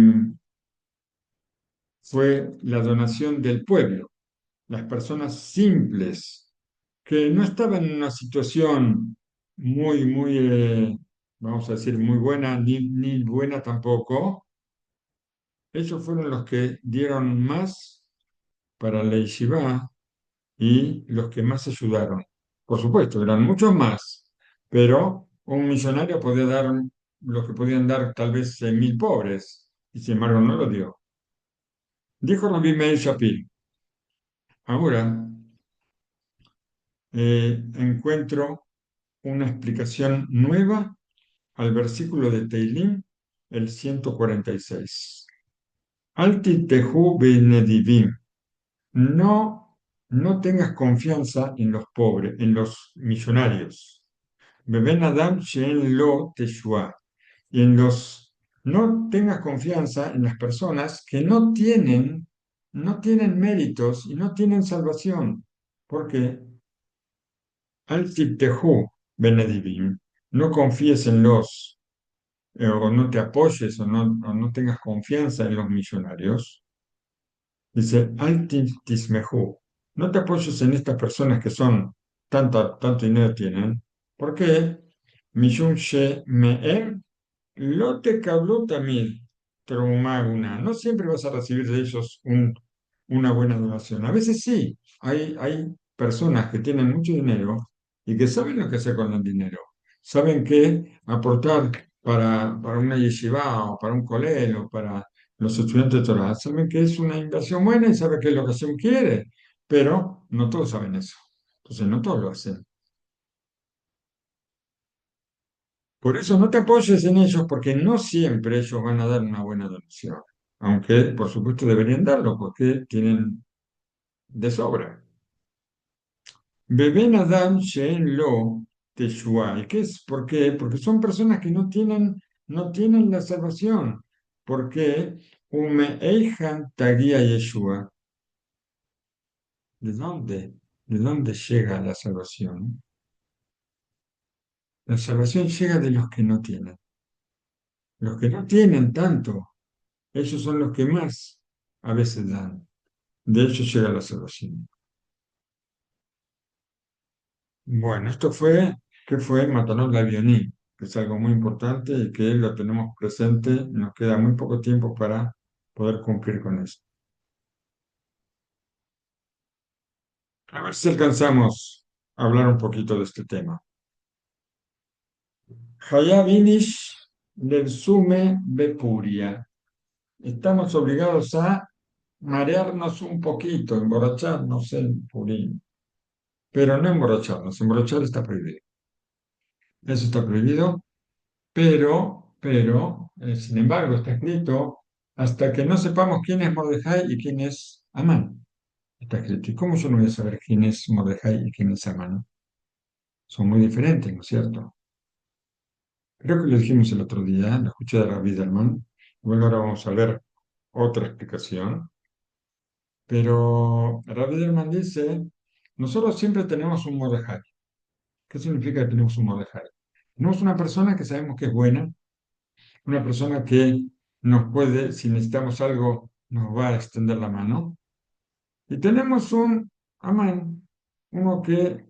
fue la donación del pueblo, las personas simples que no estaban en una situación vamos a decir, muy buena, ni buena tampoco. Ellos fueron los que dieron más para la yeshiva y los que más ayudaron. Por supuesto, eran muchos más, pero un millonario podía dar lo que podían dar tal vez 100.000 pobres, y sin embargo no lo dio. Dijo Rabbi Meir Shapir, ahora encuentro una explicación nueva al versículo de Teilim, el 146. Alti tehu benedivim. No, no tengas confianza en los pobres, en los millonarios. Beben Adam She'en Lo Teshua. Y no tengas confianza en las personas que no tienen méritos y no tienen salvación. Porque al tibtehu benedivim, no confíes en o no te apoyes o no tengas confianza en los millonarios. Dice, al tismehu, no te apoyes en estas personas que son tanto dinero tienen. ¿Por qué? Mishum she me'em lo te cabló también, una. No siempre vas a recibir de ellos una buena donación. A veces sí, hay personas que tienen mucho dinero y que saben lo que hacer con el dinero. Saben que aportar para una yeshiva o para un colel o para los estudiantes de Torah. Saben que es una inversión buena y saben que es lo que Hashem quiere, pero no todos saben eso. Entonces no todos lo hacen. Por eso no te apoyes en ellos porque no siempre ellos van a dar una buena donación, aunque por supuesto deberían darlo porque tienen de sobra. Beben Adam She'en Lo Teshua. ¿Y qué es? ¿Por qué? Porque son personas que no tienen la salvación. Porque Ume Eijan Tagia Yeshua. ¿De dónde? ¿De dónde llega la salvación? La salvación llega de los que no tienen. Los que no tienen tanto. Ellos son los que más a veces dan. De ellos llega la salvación. Bueno, ¿qué fue Matanot Lavioní? Que es algo muy importante y que lo tenemos presente. Nos queda muy poco tiempo para poder cumplir con eso. A ver si alcanzamos a hablar un poquito de este tema. Hayabinish Sume Bepuria. Estamos obligados a marearnos un poquito, emborracharnos en Purim. Pero no emborracharnos, emborrachar está prohibido. Eso está prohibido, pero, sin embargo, está escrito hasta que no sepamos quién es Mordejai y quién es Amán. Está escrito. ¿Y cómo yo no voy a saber quién es Mordejai y quién es Amán? Son muy diferentes, ¿no es cierto? Creo que lo dijimos el otro día, lo escuché de Rabbi Dalman. Bueno, ahora vamos a ver otra explicación. Pero Rabbi Dalman dice, nosotros siempre tenemos un Mordejai. ¿Qué significa que tenemos un Mordejai? Tenemos una persona que sabemos que es buena, una persona que nos puede, si necesitamos algo, nos va a extender la mano. Y tenemos un Amán, uno que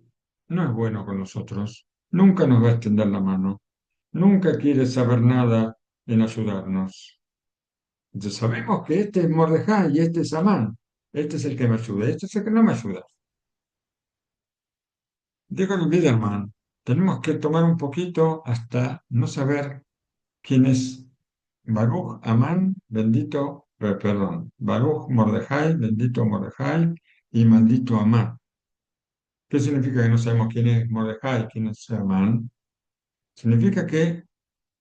no es bueno con nosotros, nunca nos va a extender la mano, nunca quiere saber nada en ayudarnos. Entonces sabemos que este es Mordejai y este es Amán, este es el que me ayuda, este es el que no me ayuda. Digo el Biderman, tenemos que tomar un poquito hasta no saber quién es Baruch Amán, bendito, perdón, Baruch Mordejai, bendito Mordejai y maldito Amán. ¿Qué significa que no sabemos quién es Mordejai, quién es Amán? Significa que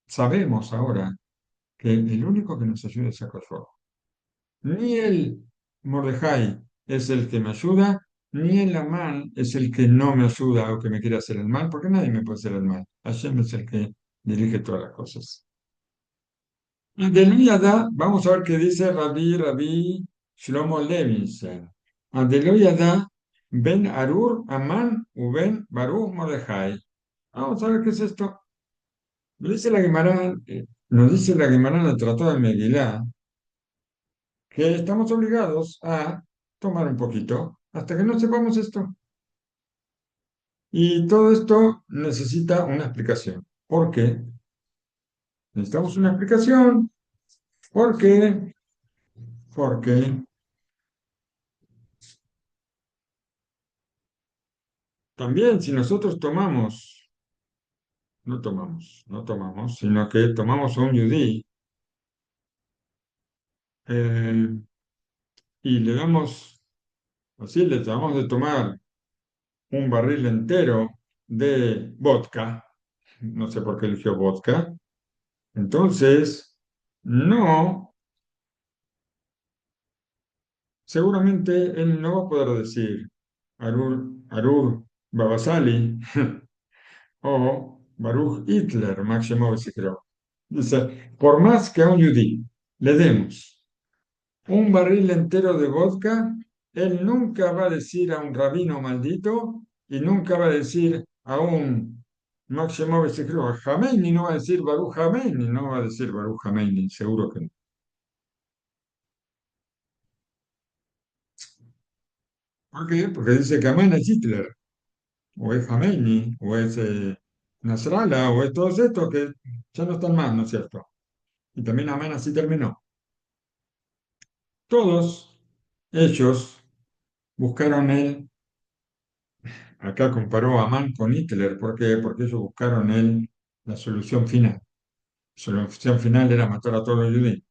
sabemos ahora que el único que nos ayuda es Akadosh. Ni el Mordejai es el que me ayuda, ni el Amán es el que no me ayuda o que me quiere hacer el mal, porque nadie me puede hacer el mal. Hashem es el que dirige todas las cosas. Adeloyada, vamos a ver qué dice Rabbi Shlomo Levinson. Adeloyada, Ben Arur, Amán, Uben, Baruch, Mordejai. Vamos a ver qué es esto. Nos dice la Gemara en el Tratado de Megilá, que estamos obligados a tomar un poquito hasta que no sepamos esto. Y todo esto necesita una explicación. ¿Por qué? Necesitamos una explicación. ¿Por qué? Porque también si nosotros no tomamos, sino que tomamos a un yudí eh, y le damos, así le damos de tomar un barril entero de vodka, no sé por qué eligió vodka, entonces no, seguramente él no va a poder decir Arur Babasali o Baruch Hitler, Máximo creo. Dice, por más que a un yudí le demos un barril entero de vodka, él nunca va a decir a un rabino maldito y nunca va a decir a un Máximo creo, Jameini, no va a decir Baruch Jameini, no va a decir Baruch Jameini, seguro que no. ¿Por qué? Porque dice que Amén es Hitler, o es Jameini, o es Nasrallah, o es todos estos que ya no están más, ¿no es cierto? Y también Amén así terminó. Todos ellos buscaron acá comparó a Amán con Hitler, ¿por qué? Porque ellos buscaron la solución final. La solución final era matar a todos los judíos.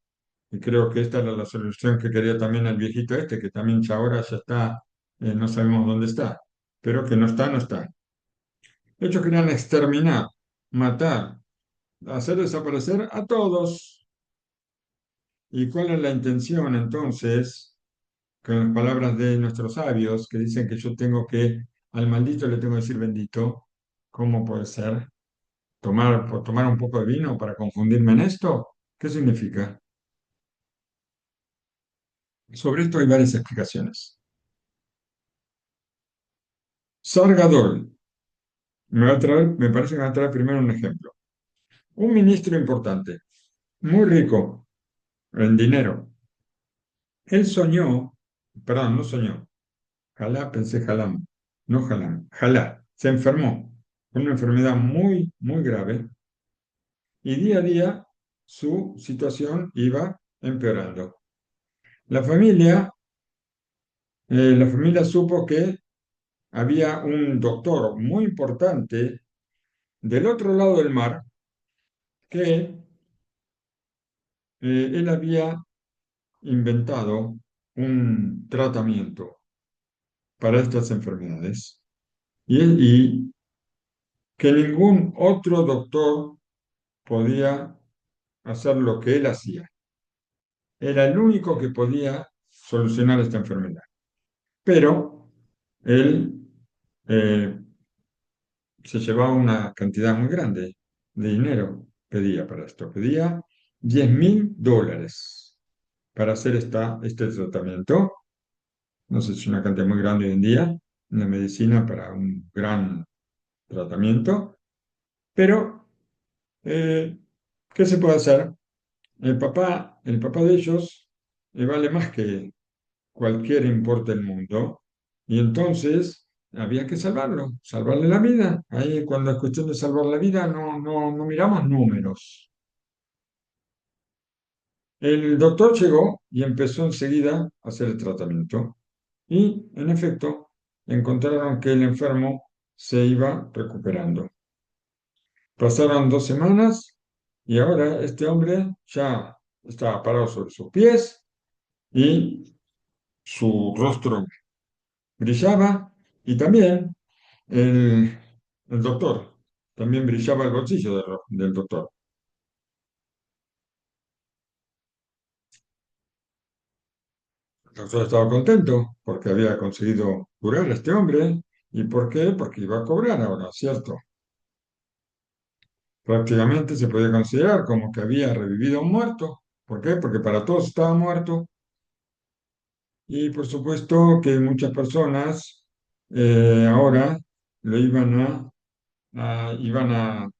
Y creo que esta era la solución que quería también el viejito este, que también ya ahora ya está, no sabemos dónde está, pero que no está, no está. Ellos querían exterminar, matar, hacer desaparecer a todos. ¿Y cuál es la intención entonces? Con las palabras de nuestros sabios que dicen que yo tengo al maldito le tengo que decir bendito. ¿Cómo puede ser? ¿Por tomar un poco de vino para confundirme en esto? ¿Qué significa? Sobre esto hay varias explicaciones. Sargadol, me parece que me va a traer primero un ejemplo. Un ministro importante, muy rico en dinero. Él soñó, perdón, no soñó, jalá, pensé jalam, no jalam, jalá, se enfermó con una enfermedad muy, muy grave y día a día su situación iba empeorando. La familia, la familia supo que había un doctor muy importante del otro lado del mar que él había inventado un tratamiento para estas enfermedades y que ningún otro doctor podía hacer lo que él hacía. Era el único que podía solucionar esta enfermedad. Pero él eh, se llevaba una cantidad muy grande de dinero, pedía para esto. Pedía $10.000 para hacer este tratamiento. No sé si es una cantidad muy grande hoy en día en la medicina para un gran tratamiento, pero eh, ¿qué se puede hacer? El papá de ellos vale más que cualquier importe del mundo, y entonces había que salvarle la vida. Ahí cuando es cuestión de salvar la vida no miramos números. El doctor llegó y empezó enseguida a hacer el tratamiento y, en efecto, encontraron que el enfermo se iba recuperando. Pasaron 2 semanas y ahora este hombre ya estaba parado sobre sus pies y su rostro brillaba y también el, el doctor, también brillaba el bolsillo del doctor. El doctor estaba contento porque había conseguido curar a este hombre. ¿Y por qué? Porque iba a cobrar ahora, ¿cierto? Prácticamente se podía considerar como que había revivido a un muerto. ¿Por qué? Porque para todos estaba muerto. Y por supuesto que muchas personas ahora lo iban a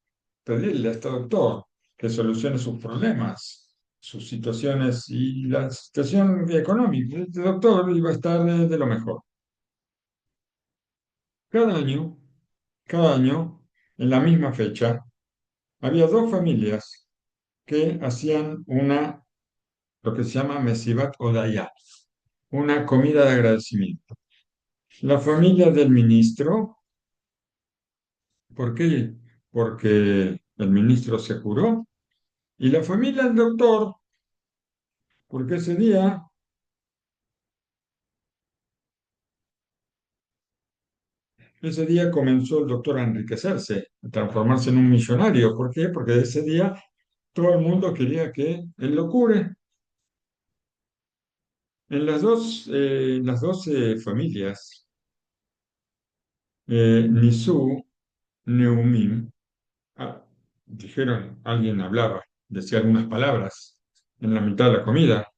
pedirle a este doctor que solucione sus problemas, sus situaciones y la situación económica. Este doctor iba a estar de lo mejor. Cada año cada año, en la misma fecha, había dos familias que hacían lo que se llama Mesibat Odaya, una comida de agradecimiento. La familia del ministro, ¿por qué? Porque el ministro se curó, y la familia del doctor, porque ese día comenzó el doctor a enriquecerse, a transformarse en un millonario. ¿Por qué? Porque ese día todo el mundo quería que él lo cure. En las dos familias, Nisú, Neumim, dijeron, alguien hablaba, decía algunas palabras en la mitad de la comida,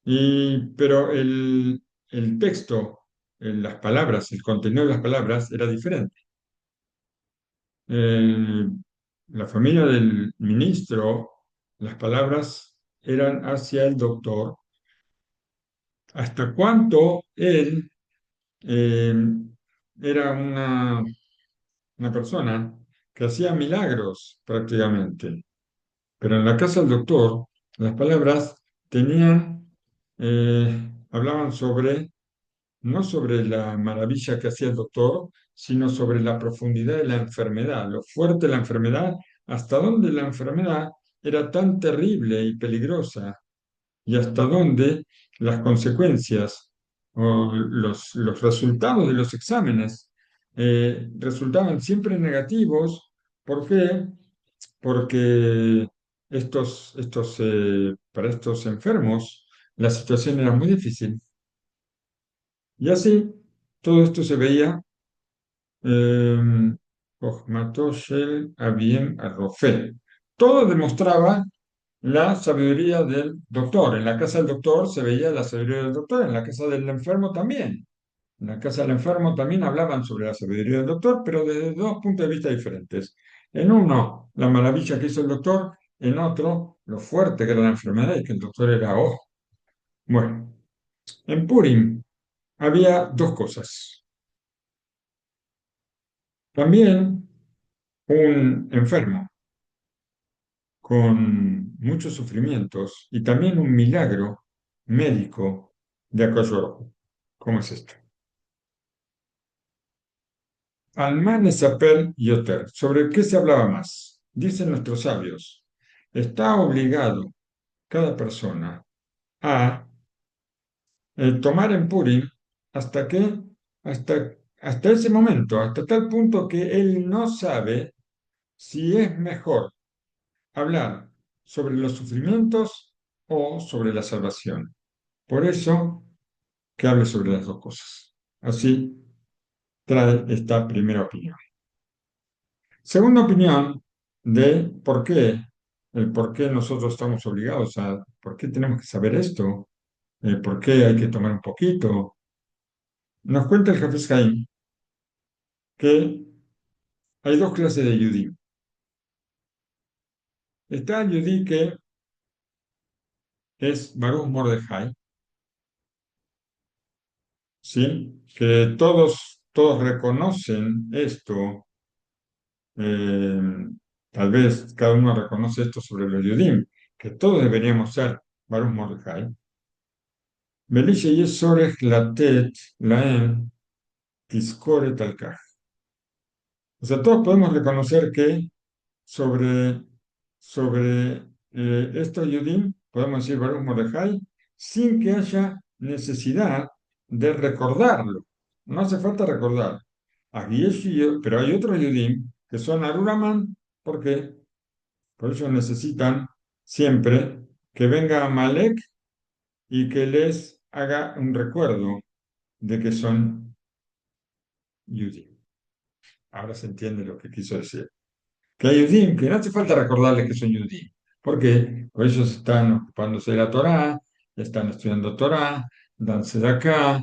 pero el texto, las palabras, el contenido de las palabras era diferente. Eh, la familia del ministro, las palabras eran hacia el doctor, hasta cuánto él eh, era una persona que hacía milagros prácticamente. Pero en la casa del doctor, las palabras hablaban no sobre la maravilla que hacía el doctor, sino sobre la profundidad de la enfermedad, lo fuerte de la enfermedad, hasta dónde la enfermedad era tan terrible y peligrosa, y hasta dónde las consecuencias o los resultados de los exámenes resultaban siempre negativos. ¿Por qué? Porque para estos enfermos la situación era muy difícil. Y así, todo esto se veía, eh, Jochmato Shel Abiem Arrofé. Todo demostraba la sabiduría del doctor. En la casa del doctor se veía la sabiduría del doctor, en la casa del enfermo también. En la casa del enfermo también hablaban sobre la sabiduría del doctor, pero desde dos puntos de vista diferentes. En uno, la maravilla que hizo el doctor; en otro, lo fuerte que era la enfermedad y que el doctor era ojo. Bueno, en Purim había dos cosas. También un enfermo con muchos sufrimientos y también un milagro médico de Akosh. ¿Cómo es esto? Alman Esapel Yoter. ¿Sobre qué se hablaba más? Dicen nuestros sabios. Está obligado cada persona a tomar en Purim hasta que, hasta ese momento, hasta tal punto que él no sabe si es mejor hablar sobre los sufrimientos o sobre la salvación. Por eso, que hable sobre las dos cosas. Así trae esta primera opinión. Segunda opinión de el por qué nosotros estamos obligados por qué tenemos que saber esto, por qué hay que tomar un poquito. Nos cuenta el Hafez Haim que hay dos clases de Yudim. Está el Yudí que es Baruch Mordejai, ¿sí? Que todos reconocen esto. eh, Tal vez cada uno reconoce esto sobre los Yudim, que todos deberíamos ser Baruch Mordejai. Belisha Yesorech Latet Laem Tiscoret al. O sea, todos podemos reconocer que sobre estos Yudim podemos decir Baruch Mordejai sin que haya necesidad de recordarlo. No hace falta recordar. Pero hay otros Yudim que son Aruraman. ¿Por qué? Por eso necesitan siempre que venga Amalek y que les haga un recuerdo de que son Yudim. Ahora se entiende lo que quiso decir. Que hay Yudim, que no hace falta recordarles que son Yudim. ¿Por qué? Por ellos están ocupándose de la Torá, están estudiando Torá, danse de acá,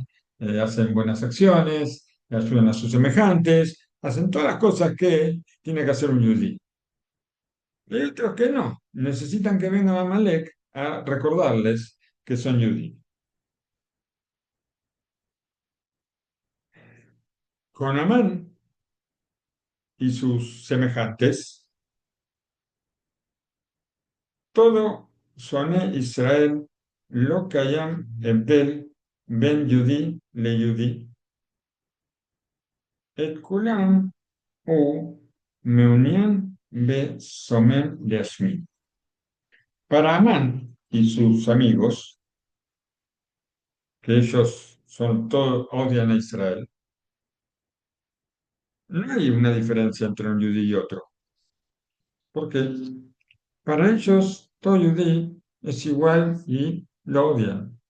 hacen buenas acciones, ayudan a sus semejantes, hacen todas las cosas que tiene que hacer un Yudí. Y hay otros que no, necesitan que venga Amalek a recordarles que son Yudí. Con Amán y sus semejantes, todo Soné Israel lo Kayam Ebdel Ben Yudí Le Yudí et Kulam u Meunian Be Somer de Ashmi. Para Amán y sus amigos, que ellos son todos, odian a Israel, no hay una diferencia entre un yudí y otro, porque para ellos todo yudí es igual y lo odian.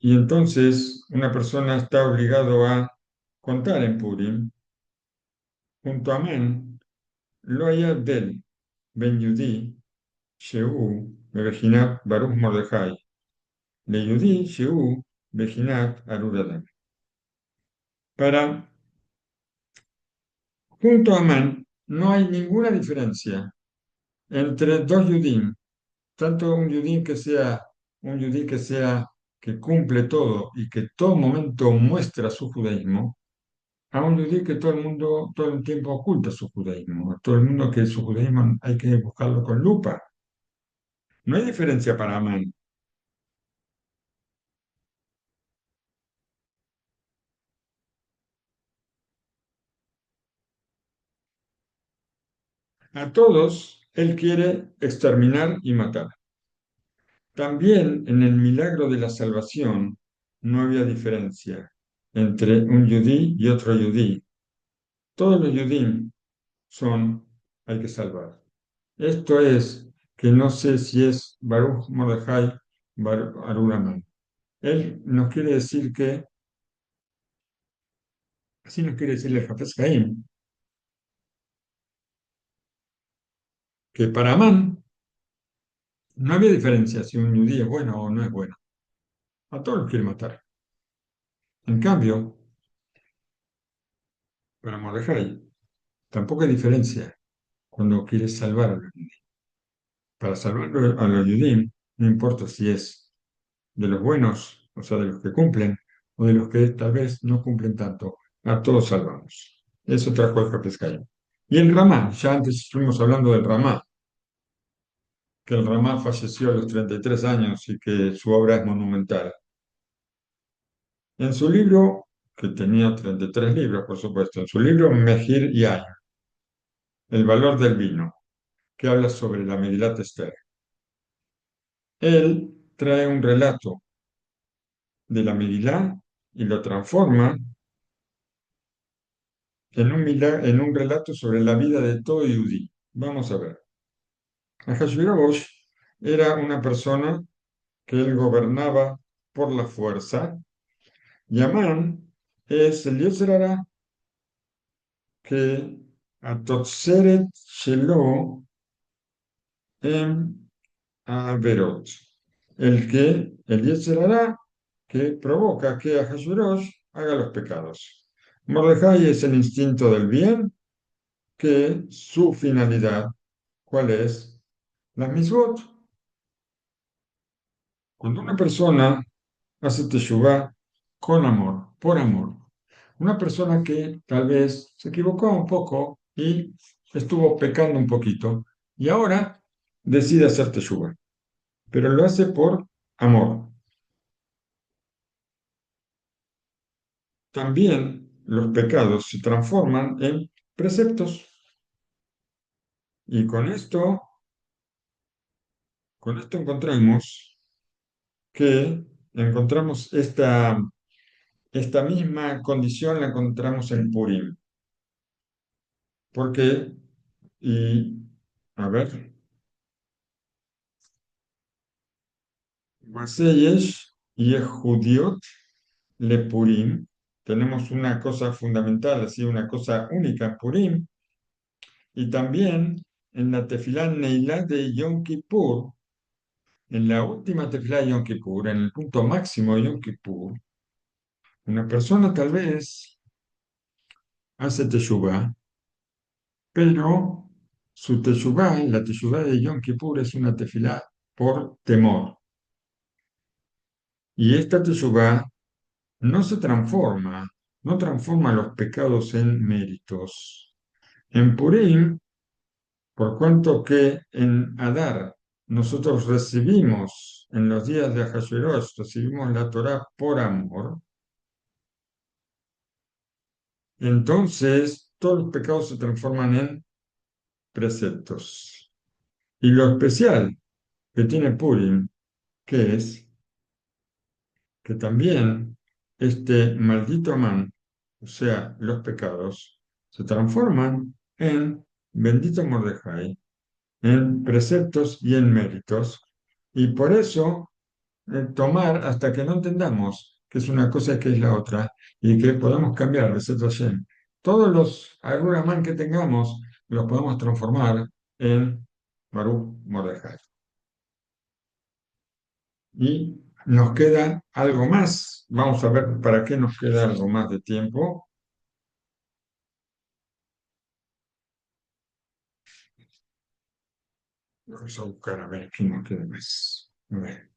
Y entonces una persona está obligado a contar en Purim, junto a Amán, lo hay Abdel, Ben Yudí, Shehu, Bebejinat, Baruch Mordejai, Le Yudí, Shehu, Bejinat, Arur Adam. Para Junto a Amán no hay ninguna diferencia entre dos Yudim, tanto un Yudim que sea un Yudí que cumple todo y que todo momento muestra su judaísmo, a un Yudí que todo el mundo, todo el tiempo oculta su judaísmo, a todo el mundo que su judaísmo hay que buscarlo con lupa. No hay diferencia para Amán. A todos él quiere exterminar y matar. También en el milagro de la salvación no había diferencia entre un yudí y otro yudí. Todos los yudim hay que salvar. Esto es que no sé si es Baruch Mordejai Arur Amán. Él nos quiere decir que, así nos quiere decir el Hafez Haim, que para Amán no había diferencia si un yudí es bueno o no es bueno. A todos los quiere matar. En cambio, para Mordejai tampoco hay diferencia cuando quiere salvar a los judíos. Para salvar a los judíos, no importa si es de los buenos, o sea, de los que cumplen, o de los que tal vez no cumplen tanto, a todos salvamos. Eso trajo el Capescayo. Y el Ramá, ya antes estuvimos hablando del Ramá, que el Ramá falleció a los 33 años y que su obra es monumental. En su libro, que tenía 33 libros, por supuesto, en su libro Mejir Yain, El valor del vino, que habla sobre la Megilat Esther, él trae un relato de la Megilá y lo transforma en un relato sobre la vida de todo Yudí. Vamos a ver. Ahasverosh era una persona que él gobernaba por la fuerza. Y Amán es el Yetzer Hara que Atotzeret Shelo en Averot. El Yetzer Hara que provoca que Ahasverosh haga los pecados. Mordejai es el instinto del bien, que su finalidad, ¿cuál es? Las misbot. Cuando una persona hace teshuvá con amor, por amor, una persona que tal vez se equivocó un poco y estuvo pecando un poquito, y ahora decide hacer teshuvá, pero lo hace por amor. También los pecados se transforman en preceptos. Y con esto encontramos esta misma condición la encontramos en Purim. Porque, y a ver, Maseyesh y Judiot le Purim, tenemos una cosa fundamental, así una cosa única en Purim, y también en la tefilá Neilá de Yom Kippur, en la última tefilá de Yom Kippur, en el punto máximo de Yom Kippur, una persona tal vez hace teshuvá, pero su teshuvá, la teshuvá de Yom Kippur es una tefilá por temor. Y esta teshuvá no se transforma no transforma los pecados en méritos. En Purim, por cuanto que en Adar nosotros recibimos, en los días de Ahasverosh, recibimos la Torá por amor, entonces todos los pecados se transforman en preceptos. Y lo especial que tiene Purim, que es que también este maldito man, o sea, los pecados, se transforman en bendito Mordejai, en preceptos y en méritos, y por eso tomar hasta que no entendamos que es una cosa y que es la otra, y que podamos cambiar, Beset Hashem. Todos los Aruramán que tengamos los podemos transformar en Baruch Mordejai. Y nos queda algo más. Vamos a ver para qué nos queda algo más de tiempo. Vamos a buscar a ver qué nos queda más. A ver.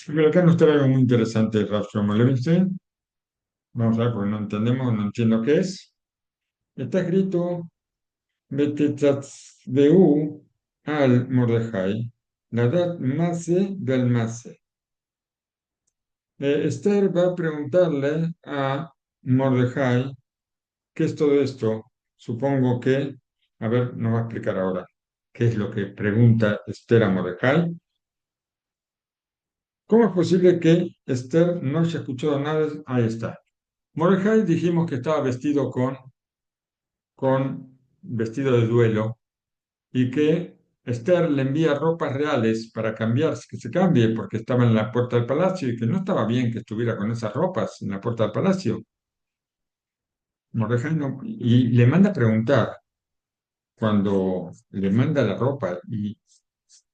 Pero acá nos trae algo muy interesante de Rav Shlomo Levinstein. Vamos a ver porque no entendemos, no entiendo qué es. Está escrito Betetzatzdeu al Mordejai, Ladat Mase del Mase. Esther va a preguntarle a Mordejai qué es todo esto. Supongo que, a ver, nos va a explicar ahora qué es lo que pregunta Esther a Mordejai. ¿Cómo es posible que Esther no haya escuchado nada? Ahí está. Mordejai dijimos que estaba vestido con vestido de duelo y que Esther le envía ropas reales para cambiarse, que se cambie porque estaba en la puerta del palacio y que no estaba bien que estuviera con esas ropas en la puerta del palacio. Mordejai no, y le manda a preguntar cuando le manda la ropa y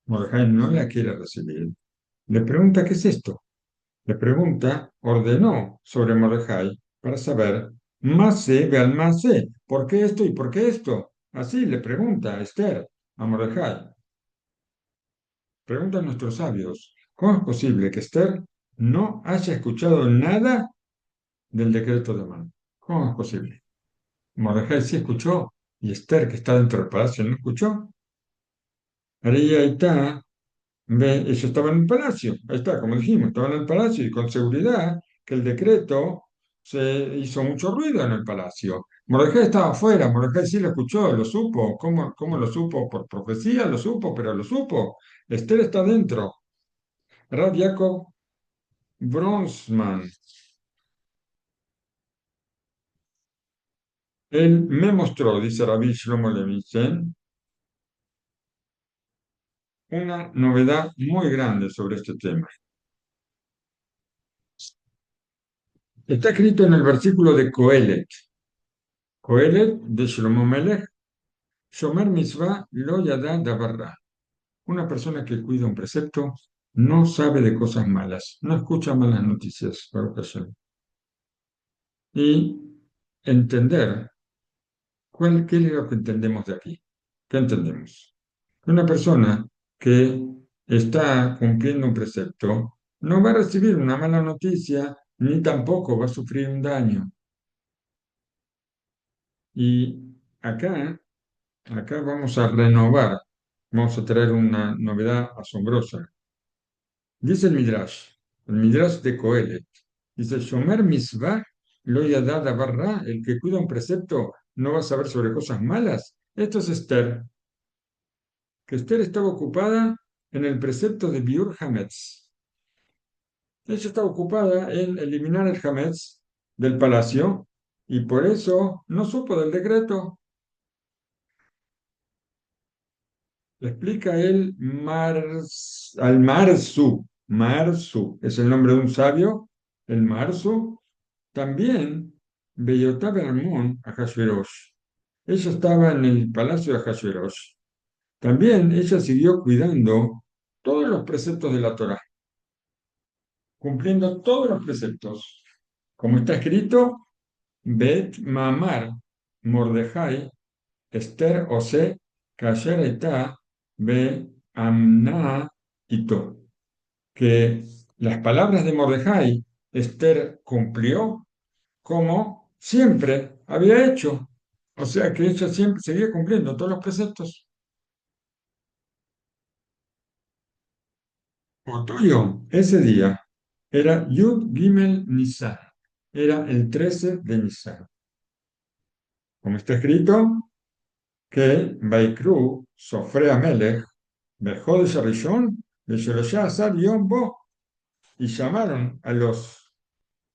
Mordejai no la quiere recibir. Le pregunta, ¿qué es esto? Le pregunta, ordenó sobre Mordejai para saber, más sé, vean más sé, ¿por qué esto y por qué esto? Así le pregunta a Esther a Mordejai. Preguntan nuestros sabios, ¿cómo es posible que Esther no haya escuchado nada del decreto de Amán? ¿Cómo es posible? Mordejai sí escuchó y Esther, que está dentro del palacio, no escuchó. Ahí está. Ellos estaban en el palacio, ahí está, como dijimos, estaban en el palacio y con seguridad que el decreto se hizo mucho ruido en el palacio. Mordejai estaba afuera, Mordejai sí lo escuchó, lo supo. ¿Cómo lo supo? Por profecía lo supo, pero lo supo. Esther está dentro. Rav Jacob Bronsman, él me mostró, dice Rabbi Shlomo Levinstein, una novedad muy grande sobre este tema. Está escrito en el versículo de Coelet. Coelet de Shlomo Melech, Shomer Mitzvah lo yada davarra. Una persona que cuida un precepto no sabe de cosas malas, no escucha malas noticias, Baruch Hashem. Y entender, ¿qué es lo que entendemos de aquí? ¿Qué entendemos? Una persona que está cumpliendo un precepto no va a recibir una mala noticia ni tampoco va a sufrir un daño. Y acá vamos a renovar, vamos a traer una novedad asombrosa. Dice el Midrash de Coelet, dice, Shomer Mitzvah lo yadada barra, el que cuida un precepto no va a saber sobre cosas malas. Esto es Esther, que Esther estaba ocupada en el precepto de Biur Hametz. Ella estaba ocupada en eliminar el Hametz del palacio y por eso no supo del decreto. Le explica él al Marzu. Marzu es el nombre de un sabio. El Marzu también Beyotá Bermón a Hashverosh. Ella estaba en el palacio de Hashverosh. También ella siguió cuidando todos los preceptos de la Torá. cumpliendo todos los preceptos. Como está escrito, Bet Mamar, Mordejai, Esther Ose, Kasher Etá, Be Amna Ito. Que las palabras de Mordejai, Esther cumplió como siempre había hecho. O sea que ella siempre seguía cumpliendo todos los preceptos. Otoyo, ese día, era Yud Gimel Nisan, era el 13 de Nisan. Como está escrito, que Baikru, Sofre Amelech, Bejodesh Rishon, Beshelosha Asar Yom Bo, y llamaron a los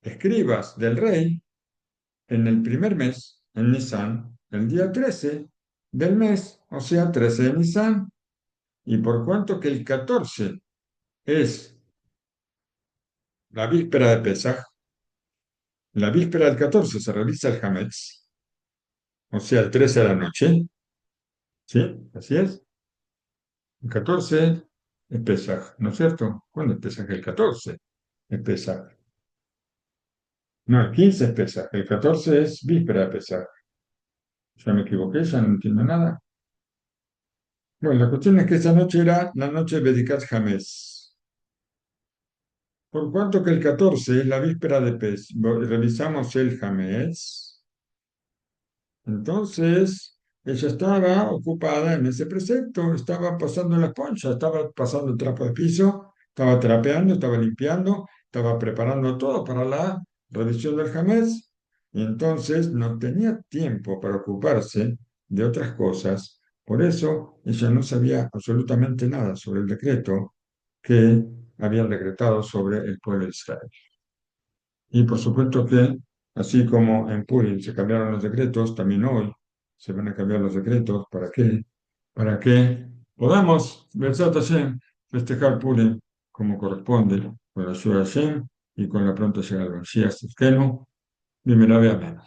escribas del rey en el primer mes, en Nisan, el día 13 del mes, o sea, 13 de Nisan, y por cuanto que el 14 es la víspera de Pesaj, la víspera del 14 se realiza el Hametz, o sea, el 13 de la noche, ¿sí? Así es. El 14 es Pesaj, ¿no es cierto? ¿Cuándo es Pesaj? El 14 es Pesaj. No, el 15 es Pesaj, el 14 es víspera de Pesaj. Ya me equivoqué, ya no entiendo nada. Bueno, la cuestión es que esa noche era la noche de Bedikat Hametz. Por cuanto que el 14 es la víspera de Pesaj, realizamos el Hametz, entonces ella estaba ocupada en ese precepto, estaba pasando la esponja, estaba pasando el trapo de piso, estaba trapeando, estaba limpiando, estaba preparando todo para la revisión del Hametz, y entonces no tenía tiempo para ocuparse de otras cosas. Por eso ella no sabía absolutamente nada sobre el decreto que habían decretado sobre el pueblo de Israel. Y por supuesto que, así como en Purim se cambiaron los decretos, también hoy se van a cambiar los decretos. ¿Para qué? Para que podamos, Berzat Hashem, festejar Purim como corresponde, con la ayuda de Hashem y con la pronta llegada del Mashiach Tzidkenu. Amén.